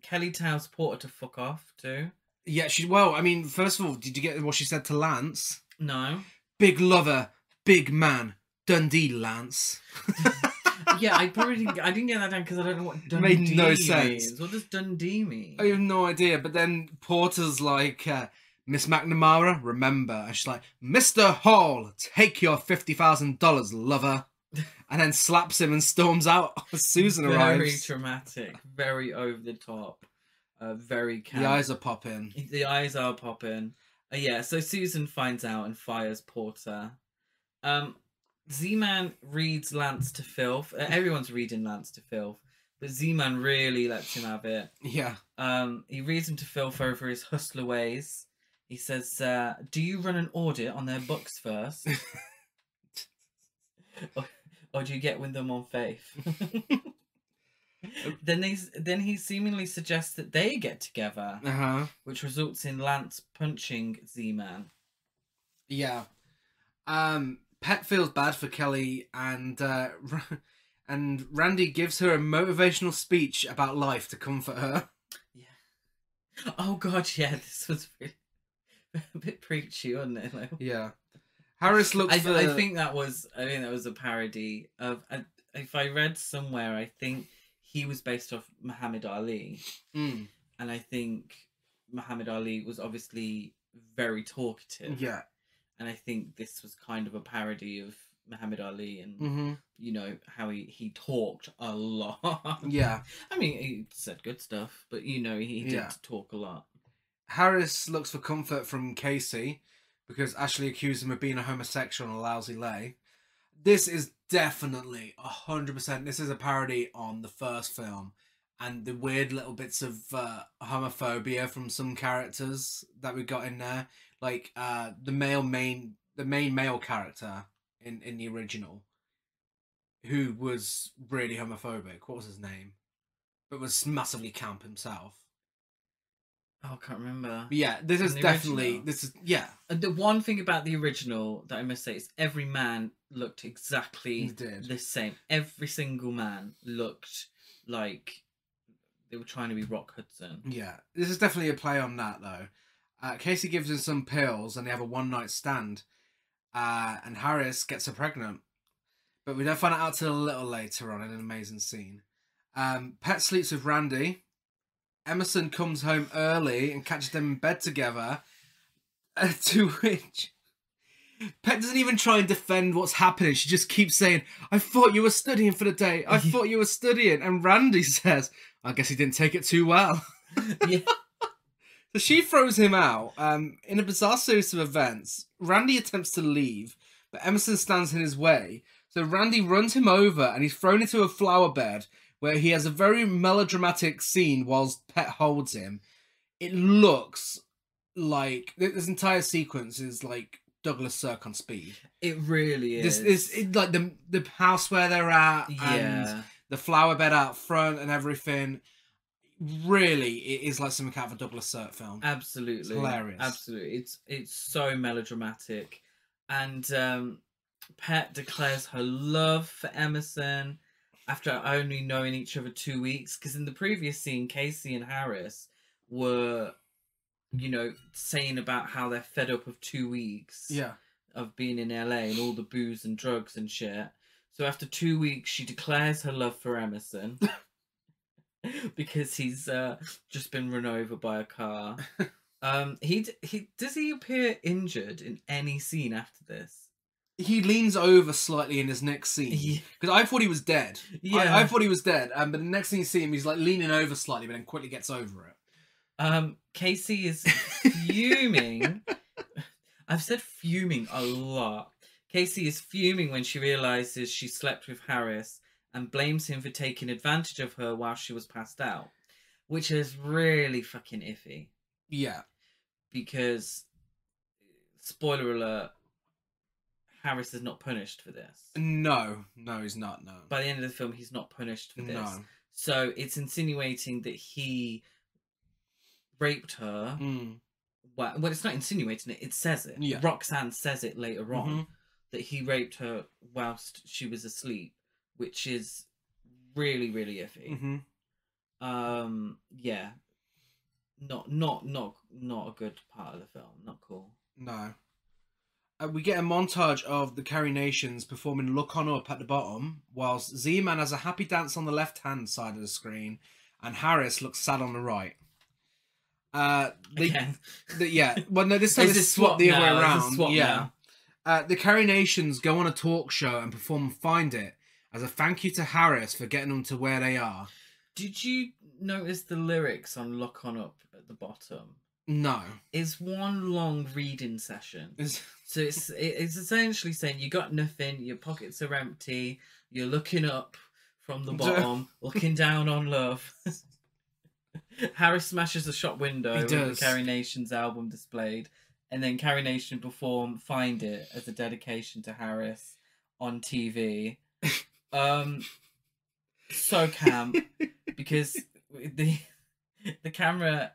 Kelly tells Porter to fuck off too. Yeah, first of all, did you get what she said to Lance? No. Big lover, big man, Dundee Lance. Yeah, I didn't get that down because I don't know what Dundee Made no sense. means. What does Dundee mean? I have no idea. But then Porter's like, Miss McNamara, remember? And she's like, Mr. Hall, take your $50,000, lover. And then slaps him and storms out as Susan arrives. Very dramatic, very over the top, very camp. The eyes are popping. The eyes are popping. Yeah, so Susan finds out and fires Porter. Z-Man reads Lance to filth. Everyone's reading Lance to filth, but Z-Man really lets him have it. Yeah. He reads him to filth over his hustler ways. He says, do you run an audit on their books first? or do you get with them on faith? Then he seemingly suggests that they get together, which results in Lance punching Z-Man. Yeah. Pet feels bad for Kelly, and Randy gives her a motivational speech about life to comfort her. Yeah. Oh God, yeah, this was really a bit preachy, wasn't it? Like, yeah. Harris looks. I think that was a parody of. If I read somewhere, I think he was based off Muhammad Ali, and I think Muhammad Ali was obviously very talkative. Yeah. And I think this was kind of a parody of Muhammad Ali and, you know, how he talked a lot. Yeah. I mean, he said good stuff, but, you know, he did talk a lot. Harris looks for comfort from Casey because Ashley accused him of being a homosexual and a lousy lay. This is definitely 100%. This is a parody on the first film and the weird little bits of homophobia from some characters that we got in there. Like the main male character in the original, who was really homophobic. What was his name? But was massively camp himself. Oh, I can't remember. But yeah, this is definitely And the one thing about the original that I must say is every man looked exactly the same. Every single man looked like they were trying to be Rock Hudson. Yeah, this is definitely a play on that though. Casey gives him some pills and they have a one-night stand. And Harris gets her pregnant. But we don't find it out till a little later on in an amazing scene. Pet sleeps with Randy. Emerson comes home early and catches them in bed together. To which Pet doesn't even try and defend what's happening. She just keeps saying, I thought you were studying for the day. I thought you were studying. And Randy says, I guess he didn't take it too well. Yeah. So she throws him out. In a bizarre series of events, Randy attempts to leave, but Emerson stands in his way. So Randy runs him over and he's thrown into a flower bed where he has a very melodramatic scene whilst Pet holds him. It looks like this entire sequence is like Douglas Sirk on speed. It really is. This is like the house where they're at and the flower bed out front and everything. Really, it is like something out of a Douglas Sirk film. Absolutely. It's hilarious. Absolutely. It's so melodramatic. And Pet declares her love for Emerson after only knowing each other 2 weeks. Because in the previous scene, Casey and Harris were, you know, saying about how they're fed up of 2 weeks of being in LA and all the booze and drugs and shit. So after 2 weeks, she declares her love for Emerson. Because he's just been run over by a car. Does he appear injured in any scene after this? He leans over slightly in his next scene because I thought he was dead. Yeah, I thought he was dead. But the next thing you see him, he's like leaning over slightly, but then quickly gets over it. Casey is fuming. I've said fuming a lot. Casey is fuming when she realizes she slept with Harris and blames him for taking advantage of her while she was passed out, which is really fucking iffy. Yeah. Because, spoiler alert, Harris is not punished for this. No, he's not. No. By the end of the film, he's not punished for this. No. So it's insinuating that he raped her. Well, it's not insinuating it. It says it. Yeah. Roxanne says it later on that he raped her whilst she was asleep, which is really, really iffy. Yeah. Not a good part of the film. Not cool. No. We get a montage of the Carrie Nations performing Look On Up at the bottom, whilst Z-Man has a happy dance on the left-hand side of the screen, and Harris looks sad on the right. Yeah. Well, no, this time it's swapped the other way around. Yeah. The Carrie Nations go on a talk show and perform Find It as a thank you to Harris for getting them to where they are. Did you notice the lyrics on Look On Up at the bottom? No. It's one long reading session. So it's essentially saying you got nothing, your pockets are empty, you're looking up from the bottom, looking down on love. Harris smashes a shop window with the Carrie Nations album displayed, and then Carrie Nation perform Find It as a dedication to Harris on TV. So camp, because the camera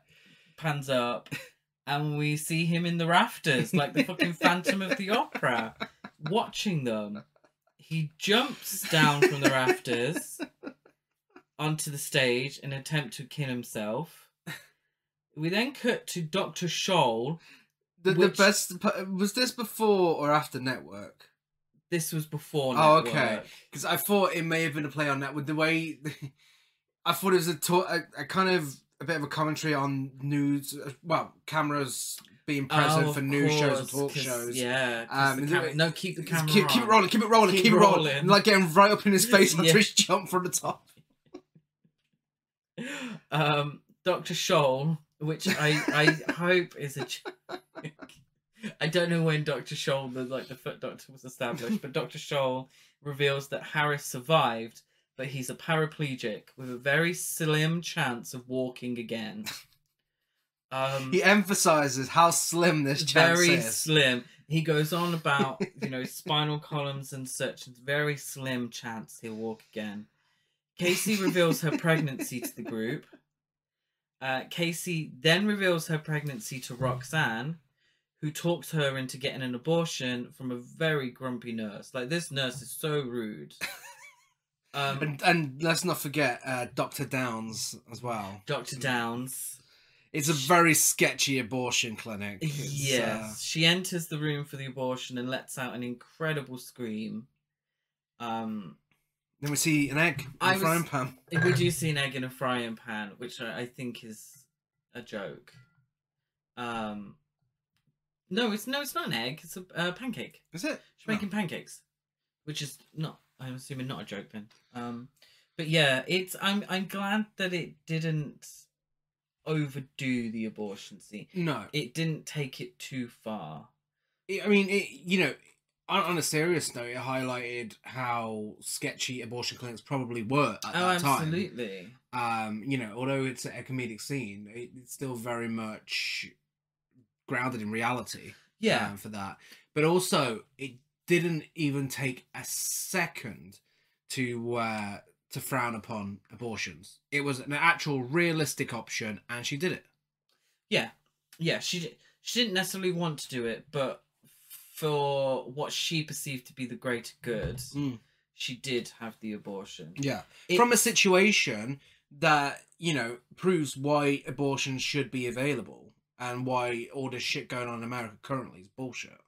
pans up and we see him in the rafters like the fucking Phantom of the Opera watching them. He jumps down from the rafters onto the stage in an attempt to kill himself. We then cut to Dr. Scholl. The best was this before or after Network? This was before Network. Oh, okay. Because I thought it may have been a play on Network. The way I thought it was a kind of a bit of a commentary on news. Well, cameras being present for news shows and talk shows. Yeah. Keep the camera. Keep it rolling. Keep it rolling. Keep it rolling. And like getting right up in his face after his jump from the top. Dr. Scholl, which I hope is a joke. I don't know when Dr. Scholl, the Foot Doctor, was established, but Dr. Scholl reveals that Harris survived, but he's a paraplegic with a very slim chance of walking again. He emphasizes how slim this chance is. Very slim. He goes on about, spinal columns and such. It's a very slim chance he'll walk again. Casey reveals her pregnancy to the group. Casey then reveals her pregnancy to Roxanne, who talks her into getting an abortion from a very grumpy nurse. Like, this nurse is so rude. And let's not forget Dr. Downs as well. Dr. Downs. It's a very sketchy abortion clinic. Yes. She enters the room for the abortion and lets out an incredible scream. Then we see an egg in a frying pan. We do see an egg in a frying pan, which I think is a joke. No, it's not an egg. It's a pancake. Is it? She's making pancakes, which is not. I'm assuming not a joke then. But yeah, it's. I'm glad that it didn't overdo the abortion scene. No, it didn't take it too far. I mean, on a serious note, it highlighted how sketchy abortion clinics probably were at that time. Absolutely. Although it's a comedic scene, it's still very much grounded in reality. Yeah. For that. But also, it didn't even take a second to frown upon abortions. It was an actual realistic option, and she did it. Yeah. Yeah, she didn't necessarily want to do it, but for what she perceived to be the greater good, she did have the abortion. Yeah. From a situation that, proves why abortion should be available and why all this shit going on in America currently is bullshit.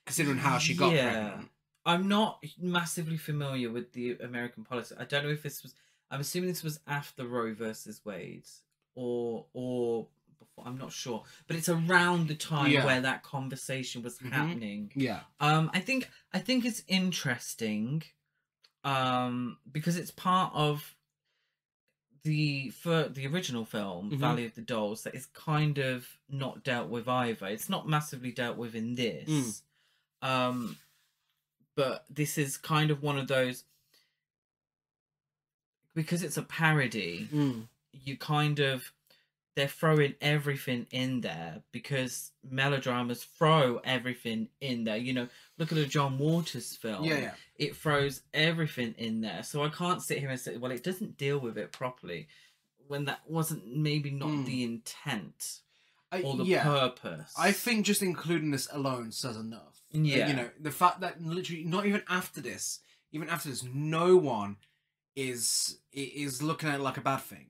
Considering how she got pregnant. I'm not massively familiar with the American policy. I don't know if this was... I'm assuming this was after Roe versus Wade or before. I'm not sure. But it's around the time where that conversation was happening. Yeah. I think it's interesting because it's part of the original film, Valley of the Dolls, that is kind of not dealt with either. It's not massively dealt with in this. But this is kind of one of those, because it's a parody, you kind of they're throwing everything in there because melodramas throw everything in there. You know, look at a John Waters film. Yeah. It throws everything in there. So I can't sit here and say, well, it doesn't deal with it properly when that wasn't maybe not the intent or the purpose. I think just including this alone says enough. Yeah. You know, the fact that literally not even after this, no one is looking at it like a bad thing.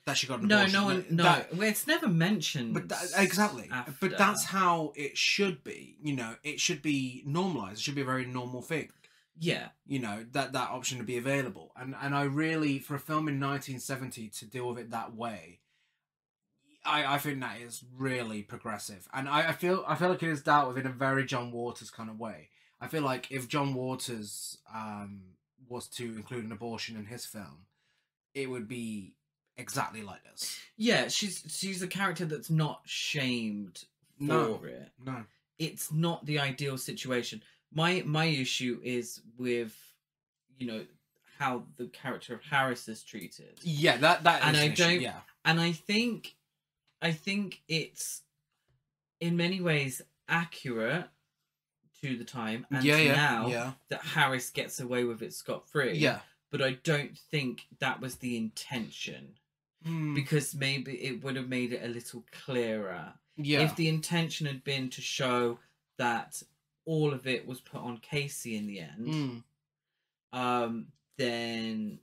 That she got an abortion. No one. No, well, it's never mentioned. But exactly. After. But that's how it should be. You know, it should be normalized. It should be a very normal thing. Yeah. You know, that option to be available. And I really, for a film in 1970 to deal with it that way, I think that is really progressive. And I feel like it is dealt with in a very John Waters kind of way. I feel like if John Waters was to include an abortion in his film, it would be exactly like this. Yeah, she's a character that's not shamed for it. No. It's not the ideal situation. My issue is with, you know, how the character of Harris is treated. Yeah, that and is I an issue, don't. yeah. And I think it's in many ways accurate to the time and to now that Harris gets away with it scot-free. Yeah. But I don't think that was the intention. Because maybe it would have made it a little clearer. Yeah. If the intention had been to show that all of it was put on Casey in the end, then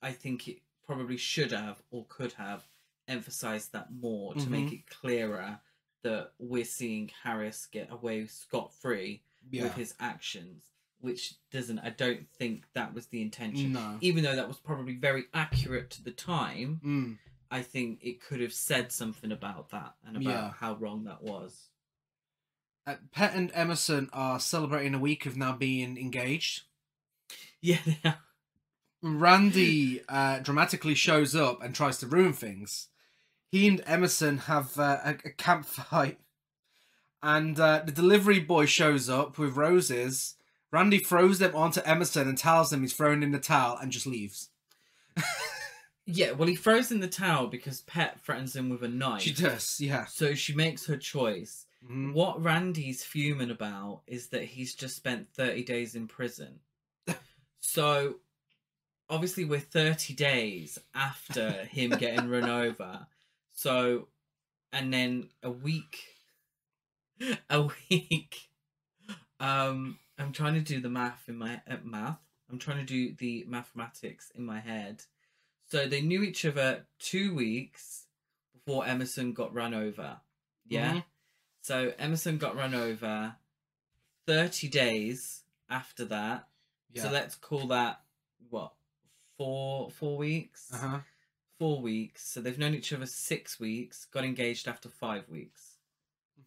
I think it probably should have or could have emphasized that more to make it clearer that we're seeing Harris get away scot-free with his actions, which I don't think that was the intention. No. Even though that was probably very accurate to the time, I think it could have said something about that and about how wrong that was. Pet and Emerson are celebrating a week of now being engaged. Yeah, they are. Randy dramatically shows up and tries to ruin things. He and Emerson have a campfight, and the delivery boy shows up with roses. Randy throws them onto Emerson and tells him he's thrown in the towel and just leaves. Yeah, well, he throws in the towel because Pet threatens him with a knife. She does, yeah. So she makes her choice. What Randy's fuming about is that he's just spent 30 days in prison. So, obviously, we're 30 days after him getting run over. So, and then a week. I'm trying to do the math in my I'm trying to do the mathematics in my head. So they knew each other 2 weeks before Emerson got run over. Yeah. So Emerson got run over 30 days after that. Yeah. So let's call that what? 4 weeks? 4 weeks. So they've known each other 6 weeks, got engaged after 5 weeks.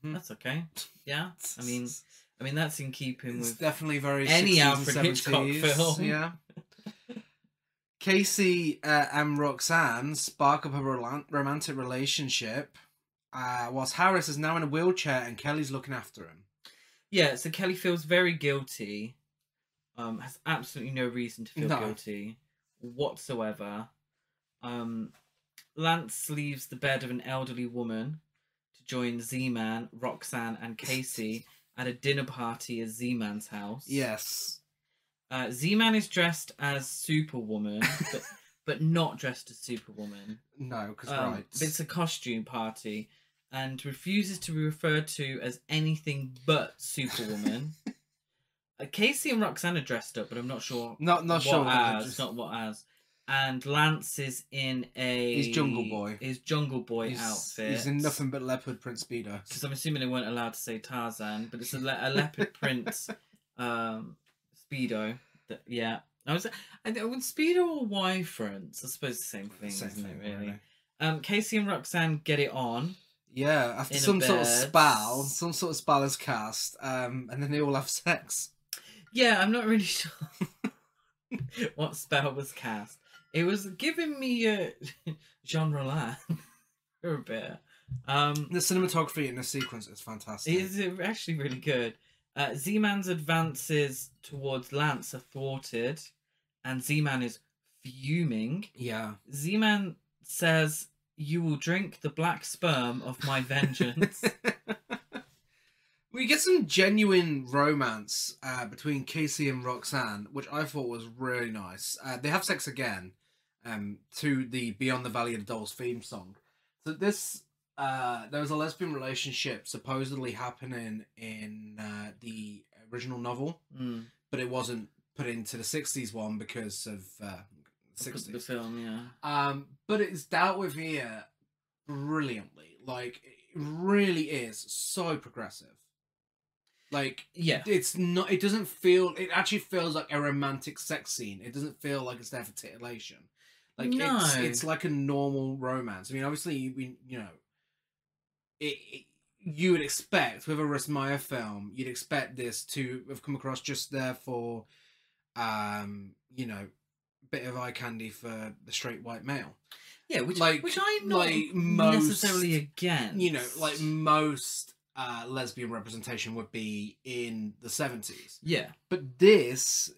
That's okay. Yeah. I mean that's in keeping with definitely very any 60s Alfred and Hitchcock 70s. film. Yeah. Casey and Roxanne spark up a romantic relationship, whilst Harris is now in a wheelchair and Kelly's looking after him. Yeah, so Kelly feels very guilty. Has absolutely no reason to feel guilty whatsoever. Lance leaves the bed of an elderly woman to join Z-Man, Roxanne, and Casey at a dinner party at Z-Man's house. Yes. Z-Man is dressed as Superwoman, but not dressed as Superwoman. No, because it's a costume party and refuses to be referred to as anything but Superwoman. Casey and Roxanne are dressed up, but I'm not sure. Not sure. Not what as. And Lance is in his Jungle Boy outfit. He's in nothing but leopard print speedo. Because I'm assuming they weren't allowed to say Tarzan, but it's a leopard print speedo. Yeah, would speedo or Y fronts? I suppose the same thing, isn't it? Really. Casey and Roxanne get it on. Yeah, after some sort of spell is cast, and then they all have sex. Yeah, I'm not really sure what spell was cast. It was giving me a genre land for a bit. The cinematography in the sequence is fantastic. It's actually really good. Z-Man's advances towards Lance are thwarted, and Z-Man is fuming. Yeah. Z-Man says You will drink the black sperm of my vengeance. We get some genuine romance between Casey and Roxanne, which I thought was really nice. They have sex again to the Beyond the Valley of the Dolls theme song. So this, there was a lesbian relationship supposedly happening in the original novel, but it wasn't put into the 60s one because of the 60s. The film, yeah. But it's dealt with here brilliantly. Like, it really is so progressive. Like, yeah, it's not. It doesn't feel. It actually feels like a romantic sex scene. It doesn't feel like it's there for titillation. Like, no. it's like a normal romance. I mean, obviously, you know, you would expect with a Russ Meyer film, you'd expect this to have come across just there for, you know, a bit of eye candy for the straight white male. Yeah, which I'm not like necessarily against. You know, like most lesbian representation would be in the 70s. Yeah. But this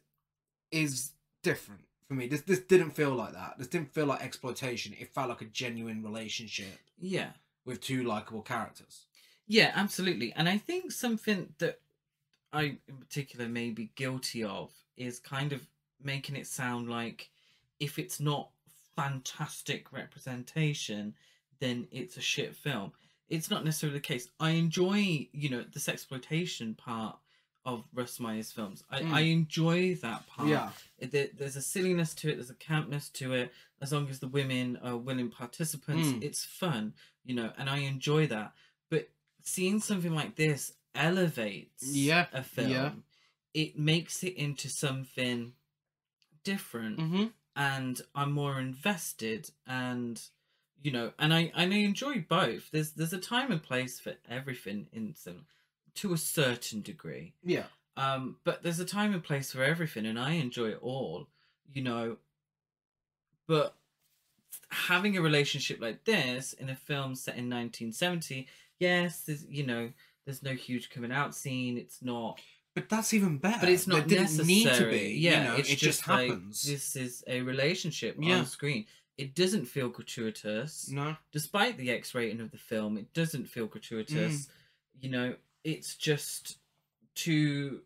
is different for me. This didn't feel like that. This didn't feel like exploitation. It felt like a genuine relationship. Yeah. With two likable characters. Yeah, absolutely. And I think something that I in particular may be guilty of is kind of making it sound like if it's not fantastic representation, then it's a shit film. It's not necessarily the case. I enjoy, you know, the sexploitation part of Russ Meyer's films. I enjoy that part. Yeah. There's a silliness to it. There's a campness to it. As long as the women are willing participants, it's fun, you know, and I enjoy that. But seeing something like this elevates a film. Yeah. It makes it into something different, and I'm more invested, and you know, and I enjoy both. There's a time and place for everything in cinema, to a certain degree. Yeah. But there's a time and place for everything, and I enjoy it all, you know. But having a relationship like this in a film set in 1970, yes, there's no huge coming out scene. It's not. But that's even better. But it's not necessary. Need to be. Yeah, you know, it's it just happens. Like, this is a relationship on screen. It doesn't feel gratuitous. No. Despite the X rating of the film, it doesn't feel gratuitous. You know, it's just two,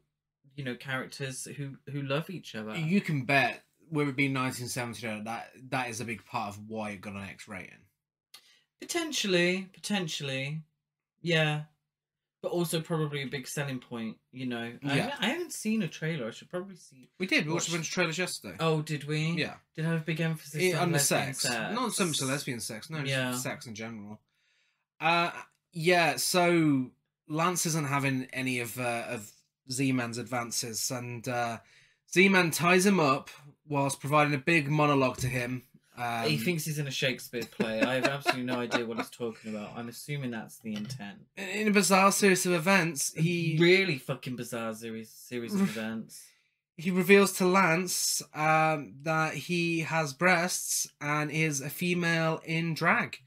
you know, characters who love each other. You can bet, with it being 1970, that is a big part of why it got an X rating. Potentially. Yeah. But also probably a big selling point, you know. Yeah. I haven't seen a trailer. I should probably see. We did. We watched a bunch of trailers yesterday. Oh, did we? Yeah. Did I have a big emphasis on the lesbian sex? Not so much the lesbian sex. No, just sex in general. Yeah. So Lance isn't having any of Z-Man's advances, and Z-Man ties him up whilst providing a big monologue to him. He thinks he's in a Shakespeare play. I have absolutely no idea what he's talking about. I'm assuming that's the intent. In a bizarre series of events, really fucking bizarre series of events. He reveals to Lance that he has breasts and is a female in drag.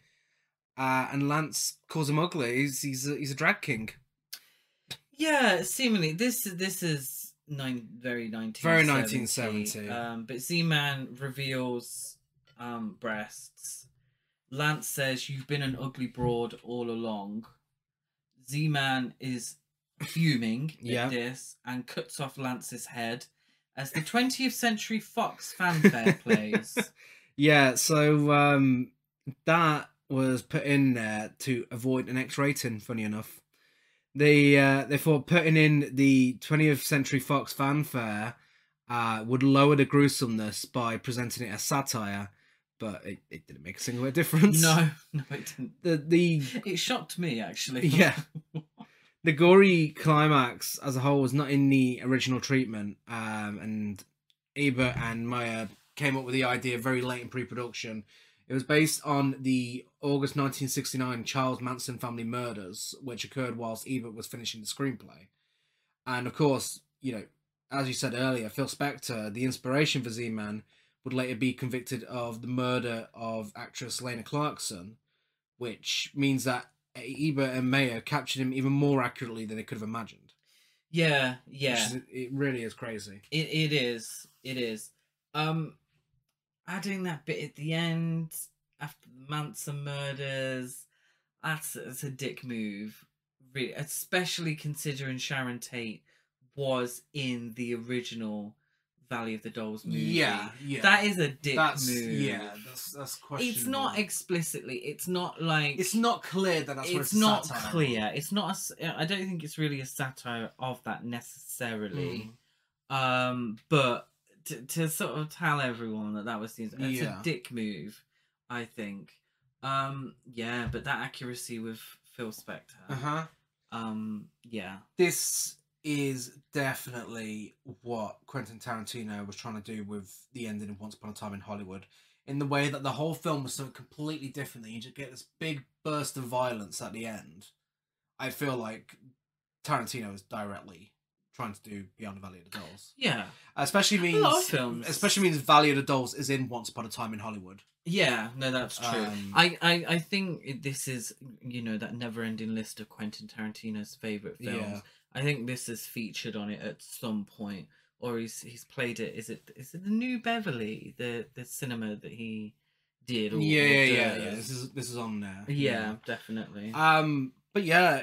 And Lance calls him ugly. He's a drag king. Yeah, seemingly this is very 1970. Very 1970. But Z-Man reveals breasts. Lance says, "You've been an ugly broad all along." Z-Man is fuming at this and cuts off Lance's head as the 20th Century Fox fanfare plays. Yeah, so that was put in there to avoid an X rating, funny enough. They thought putting in the 20th Century Fox fanfare would lower the gruesomeness by presenting it as satire, but it didn't make a single bit of difference. No, it didn't. It shocked me, actually. Yeah. The gory climax as a whole was not in the original treatment, and Ebert and Meyer came up with the idea very late in pre-production. It was based on the August 1969 Charles Manson family murders, which occurred whilst Ebert was finishing the screenplay. And of course, you know, as you said earlier, Phil Spector, the inspiration for Z-Man, would later be convicted of the murder of actress Lena Clarkson, which means that Ebert and Meyer captured him even more accurately than they could have imagined. Yeah. It really is crazy. It is. Adding that bit at the end, after the Manson murders. That's a dick move, really, especially considering Sharon Tate was in the original Valley of the Dolls movie. Yeah. That is a dick move. Yeah, that's questionable. It's not explicitly. It's not like. It's not clear that that's what it's it's not satire clear. It's not. I don't think it's really a satire of that necessarily. But to sort of tell everyone that was the. It's a dick move, I think. Yeah, but that accuracy with Phil Spector. Yeah. This is definitely what Quentin Tarantino was trying to do with the ending of Once Upon a Time in Hollywood, in the way that the whole film was something completely different. You just get this big burst of violence at the end. I feel like Tarantino is directly trying to do Beyond the Valley of the Dolls. Yeah. Especially means Valley of the Dolls is in Once Upon a Time in Hollywood. Yeah, no, that's true. I think this is, that never-ending list of Quentin Tarantino's favourite films. Yeah. I think this is featured on it at some point, or he's played it. Is it the New Beverly, the cinema that he did? Yeah. This is on there. Yeah, definitely. But yeah,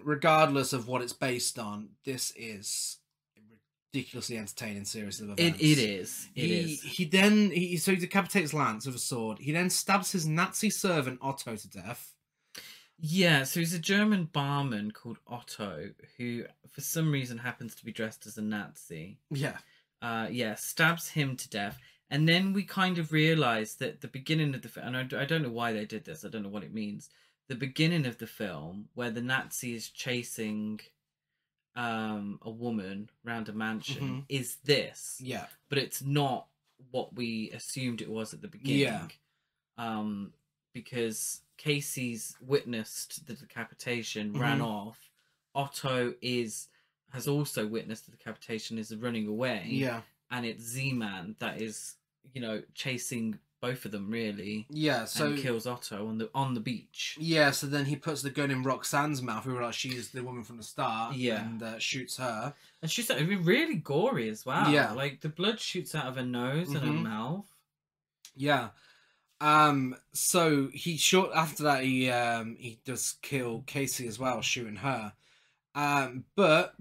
regardless of what it's based on, this is ridiculously entertaining series of events. It is. He decapitates Lance with a sword. He then stabs his Nazi servant Otto to death. Yeah, so he's a German barman called Otto who, for some reason, happens to be dressed as a Nazi. Yeah. Stabs him to death. And then we kind of realise that the beginning of the film, and I don't know why they did this, I don't know what it means. The beginning of the film, where the Nazi is chasing a woman around a mansion, is this. Yeah. But it's not what we assumed it was at the beginning. Yeah. Because Casey's witnessed the decapitation, ran off. Otto has also witnessed the decapitation, is running away. Yeah. And it's Z-Man that is, chasing both of them, really. Yeah, and kills Otto on the beach. Yeah, so then he puts the gun in Roxanne's mouth. We realize she's the woman from the start. Yeah. And shoots her. And she's really gory as well. Yeah. Like, the blood shoots out of her nose and her mouth. Yeah. So after that he does kill Casey as well, shooting her. But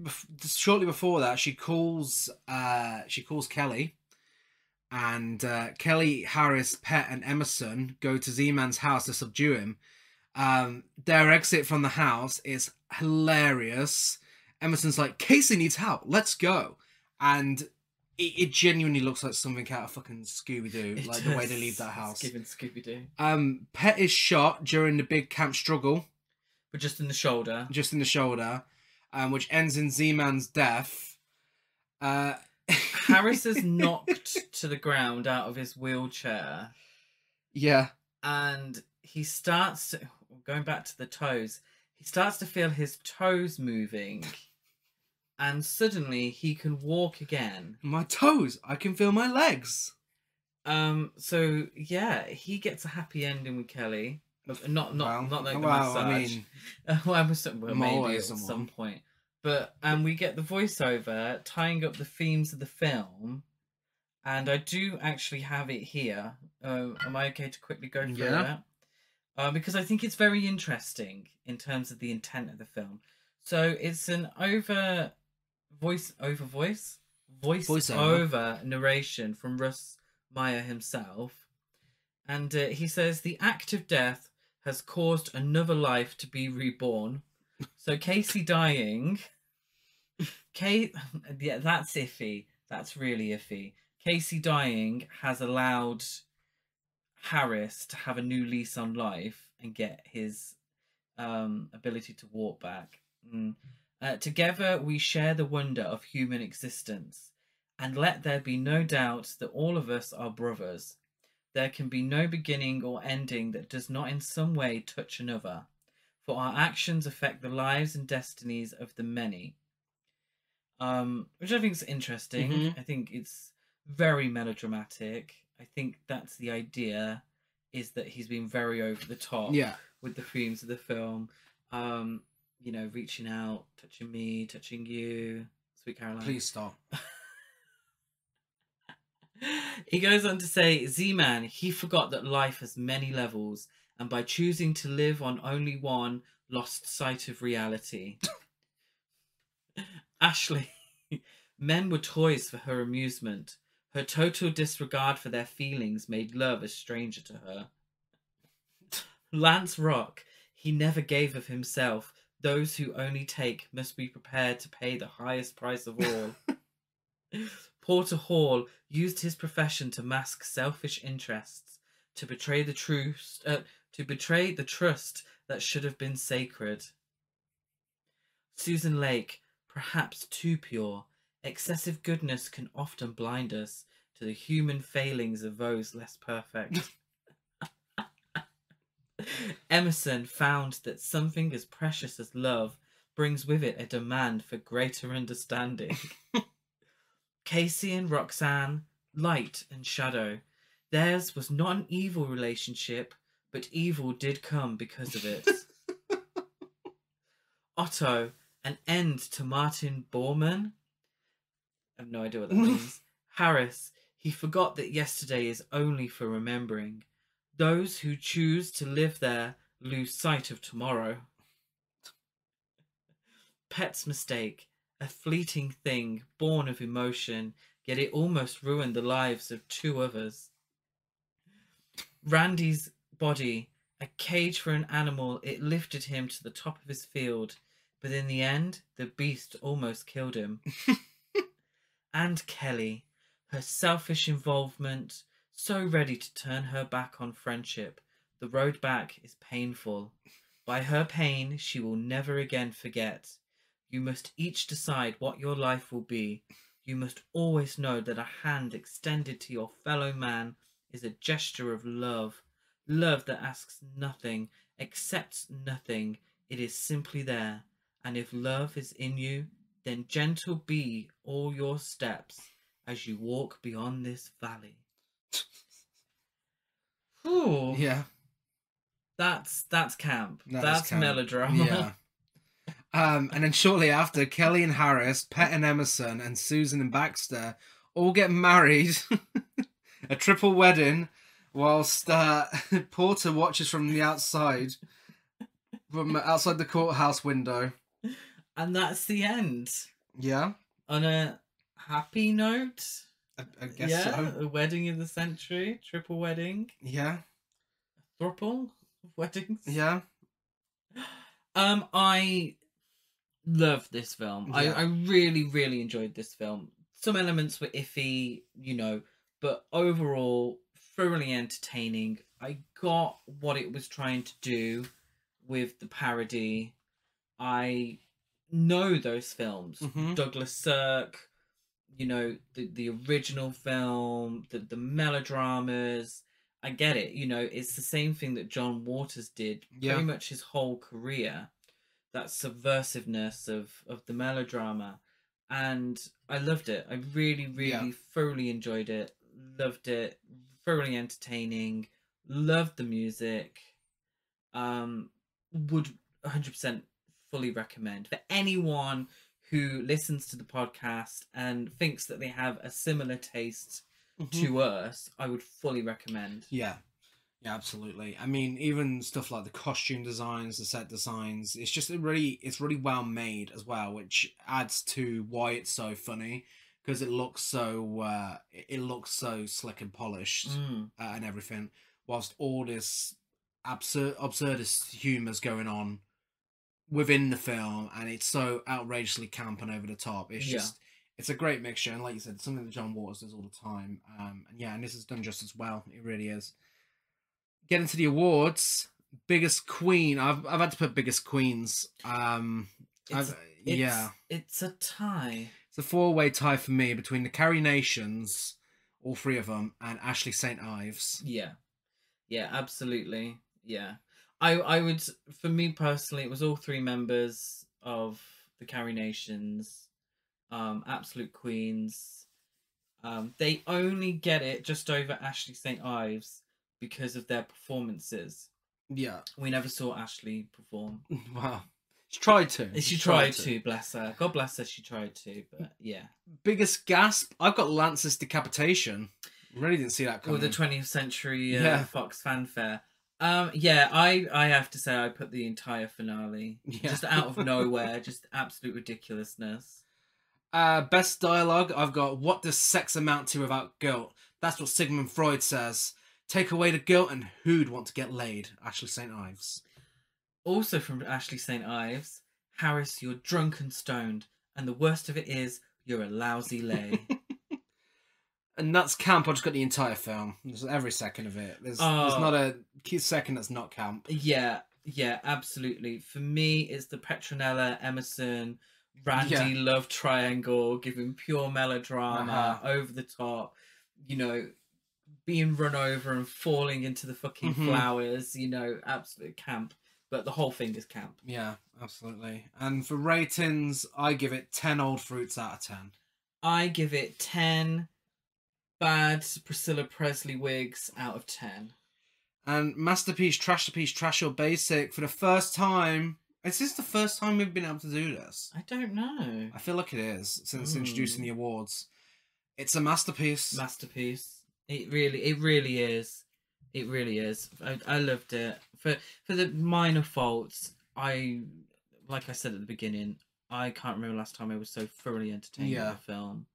shortly before that, she calls Kelly, and Kelly, Harris, Pet, and Emerson go to Z-Man's house to subdue him. Their exit from the house is hilarious. Emerson's like, Casey needs help, let's go. And it genuinely looks like something out of fucking Scooby-Doo, like the way they leave that house. It's given Scooby-Doo. Pet is shot during the big camp struggle. But just in the shoulder. Which ends in Z-Man's death. Harris is knocked to the ground out of his wheelchair. Yeah. And he starts to, going back to the toes, he starts to feel his toes moving. And suddenly he can walk again. My toes! I can feel my legs! So yeah, he gets a happy ending with Kelly. Not like the massage. Maybe at some point. But we get the voiceover tying up the themes of the film, and I do actually have it here. Am I okay to quickly go through it? Because I think it's very interesting in terms of the intent of the film. So it's an voiceover narration from Russ Meyer himself, and he says the act of death has caused another life to be reborn. So Casey dying, yeah, that's iffy. That's really iffy. Casey dying has allowed Harris to have a new lease on life and get his ability to walk back. Together we share the wonder of human existence, and let there be no doubt that all of us are brothers. There can be no beginning or ending that does not in some way touch another, for our actions affect the lives and destinies of the many. Which I think is interesting. I think it's very melodramatic. I think that's the idea, is that he's been very over the top with the themes of the film. Reaching out, touching me, touching you, Sweet Caroline. Please stop. He goes on to say, Z-Man, he forgot that life has many levels, and by choosing to live on only one, lost sight of reality. Ashley, men were toys for her amusement. Her total disregard for their feelings made love a stranger to her. Lance Rock, he never gave of himself. Those who only take must be prepared to pay the highest price of all. Porter Hall used his profession to mask selfish interests, to betray the trust that should have been sacred. Susan Lake, perhaps too pure, excessive goodness can often blind us to the human failings of those less perfect. Emerson found that something as precious as love brings with it a demand for greater understanding. Casey and Roxanne, light and shadow. Theirs was not an evil relationship, but evil did come because of it. Otto, an end to Martin Bormann. I have no idea what that means. Harris, he forgot that yesterday is only for remembering. Those who choose to live there lose sight of tomorrow. Pet's mistake, a fleeting thing born of emotion, yet it almost ruined the lives of two others. Randy's body, a cage for an animal, it lifted him to the top of his field, but in the end, the beast almost killed him. And Kelly, her selfish involvement, so ready to turn her back on friendship. The road back is painful. By her pain, she will never again forget. You must each decide what your life will be. You must always know that a hand extended to your fellow man is a gesture of love. Love that asks nothing, accepts nothing. It is simply there. And if love is in you, then gentle be all your steps as you walk beyond this valley. Ooh. Yeah. That's camp. That That's is camp. melodrama. Yeah. And then shortly after, Kelly and Harris, Pet and Emerson, and Susan and Baxter all get married. A triple wedding, whilst Porter watches from the outside, from outside the courthouse window. And that's the end. Yeah. On a happy note. I guess so. A wedding of the century. Triple wedding. Yeah. Thruple of weddings. Yeah. I love this film. Yeah. I really, really enjoyed this film. Some elements were iffy, but overall, thoroughly entertaining. I got what it was trying to do with the parody. I know those films. Mm-hmm. Douglas Sirk, the original film, the melodramas. I get it. It's the same thing that John Waters did pretty much his whole career. That subversiveness of the melodrama. And I loved it. I really, really thoroughly enjoyed it. Loved it. Thoroughly entertaining. Loved the music. Would 100% fully recommend. For anyone who listens to the podcast and thinks that they have a similar taste to us, I would fully recommend. Yeah, absolutely. I mean, even stuff like the costume designs, the set designs, it's really well made as well, which adds to why it's so funny, because it looks so slick and polished and everything, whilst all this absurdist humour's going on within the film, and it's so outrageously camp and over the top. It's just, it's a great mixture, and like you said, something that John Waters does all the time. And this is done just as well. It really is. Getting to the awards, biggest queen. I've had to put biggest queens. It's a tie. It's a 4-way tie for me between the Carrie Nations, all three of them, and Ashley St. Ives. Yeah, absolutely. Yeah. I would, for me personally, it was all three members of the Carrie Nations, absolute queens. They only get it just over Ashley St. Ives because of their performances. Yeah. We never saw Ashley perform. Wow. She tried to. She tried to, bless her. God bless her, she tried to, but yeah. Biggest gasp? I've got Lance's decapitation. Really didn't see that coming. With the 20th century Yeah. Fox fanfare. Yeah, I have to say I put the entire finale just out of nowhere, just absolute ridiculousness. Best dialogue, I've got, what does sex amount to without guilt? That's what Sigmund Freud says. Take away the guilt and who'd want to get laid? Ashley St. Ives. Also from Ashley St. Ives, Harris, you're drunk and stoned, and the worst of it is, you're a lousy lay. And that's camp. I just got the entire film. There's every second of it. There's not a key second that's not camp. Yeah, absolutely. For me, it's the Petronella, Emerson, Randy love triangle, giving pure melodrama, over the top, you know, being run over and falling into the fucking flowers, you know, absolute camp. But the whole thing is camp. Yeah, absolutely. And for ratings, I give it 10 old fruits out of 10. I give it 10 bad Priscilla Presley wigs out of 10. And masterpiece, trash or basic, for the first time. Is this the first time we've been able to do this? I don't know. I feel like it is, since introducing the awards. It's a masterpiece. It really is. It really is. I loved it. For the minor faults, like I said at the beginning, I can't remember last time I was so thoroughly entertained with a film.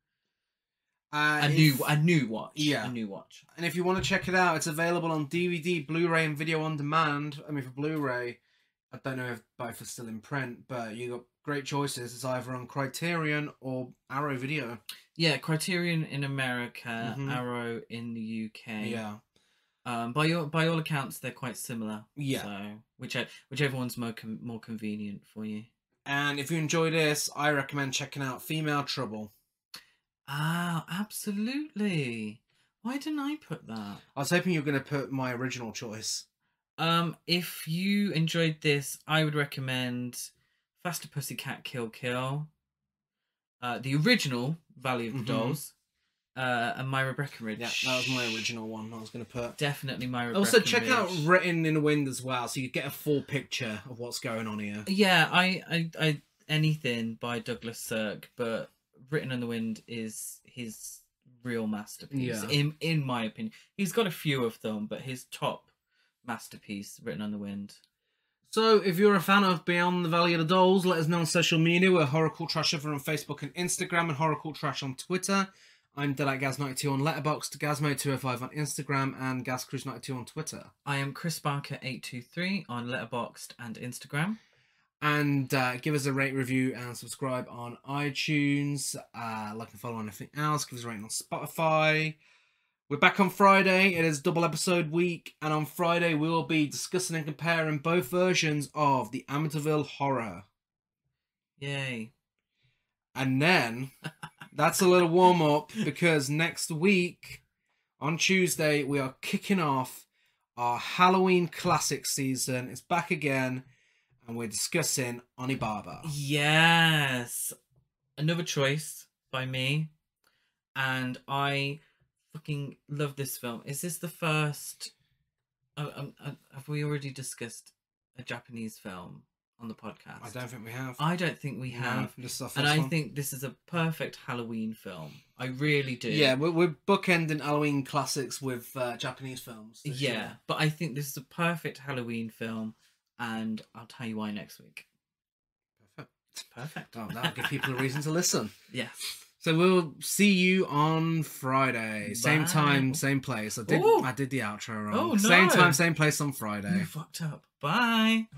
A new watch. Yeah. A new watch. And if you want to check it out, it's available on DVD, Blu-ray, and video on demand. I mean, for Blu-ray, I don't know if both are still in print, but you got great choices. It's either on Criterion or Arrow Video. Yeah, Criterion in America, Arrow in the UK. Yeah. By all accounts, they're quite similar. Yeah. So whichever one's more convenient for you. And if you enjoy this, I recommend checking out Female Trouble. Ah, absolutely. Why didn't I put that? I was hoping you were going to put my original choice. If you enjoyed this, I would recommend Faster Pussycat Kill Kill, the original Valley of the Dolls, and Myra Breckenridge. Yeah, that was my original one I was going to put. Definitely Myra also, Breckenridge. check out Written in the Wind as well, so you get a full picture of what's going on here. Yeah, I anything by Douglas Sirk, but Written in the Wind is his real masterpiece. Yeah. In my opinion. He's got a few of them, but his top masterpiece, Written on the Wind. So, if you're a fan of Beyond the Valley of the Dolls, let us know on social media. We're Horror Cult Trash over on Facebook and Instagram, and Horror Cult Trash on Twitter. I'm DelightGaz92 on Letterboxd, Gazmo205 on Instagram, and GazCruise92 on Twitter. I am Chris Barker823 on Letterboxd and Instagram. And give us a rate, review, and subscribe on iTunes. Like and follow on anything else. Give us a rating on Spotify. We're back on Friday. It is double episode week. And on Friday, we will be discussing and comparing both versions of the Amityville Horror. Yay. And then, that's a little warm-up, because next week, on Tuesday, we are kicking off our Halloween Classic season. It's back again. And we're discussing Onibaba. Yes. Another choice by me. And I fucking love this film. Is this the first... have we already discussed a Japanese film on the podcast? I don't think we have. I don't think we have. No, this is our first one. I think this is a perfect Halloween film. I really do. Yeah, we're bookending Halloween classics with Japanese films. Yeah, year. But I think this is a perfect Halloween film. And I'll tell you why next week. Perfect. Oh, that'll give people a reason to listen. Yes. So we'll see you on Friday. Bye. Same time, same place. I did the outro wrong. Oh, no. Same time, same place on Friday. You fucked up. Bye.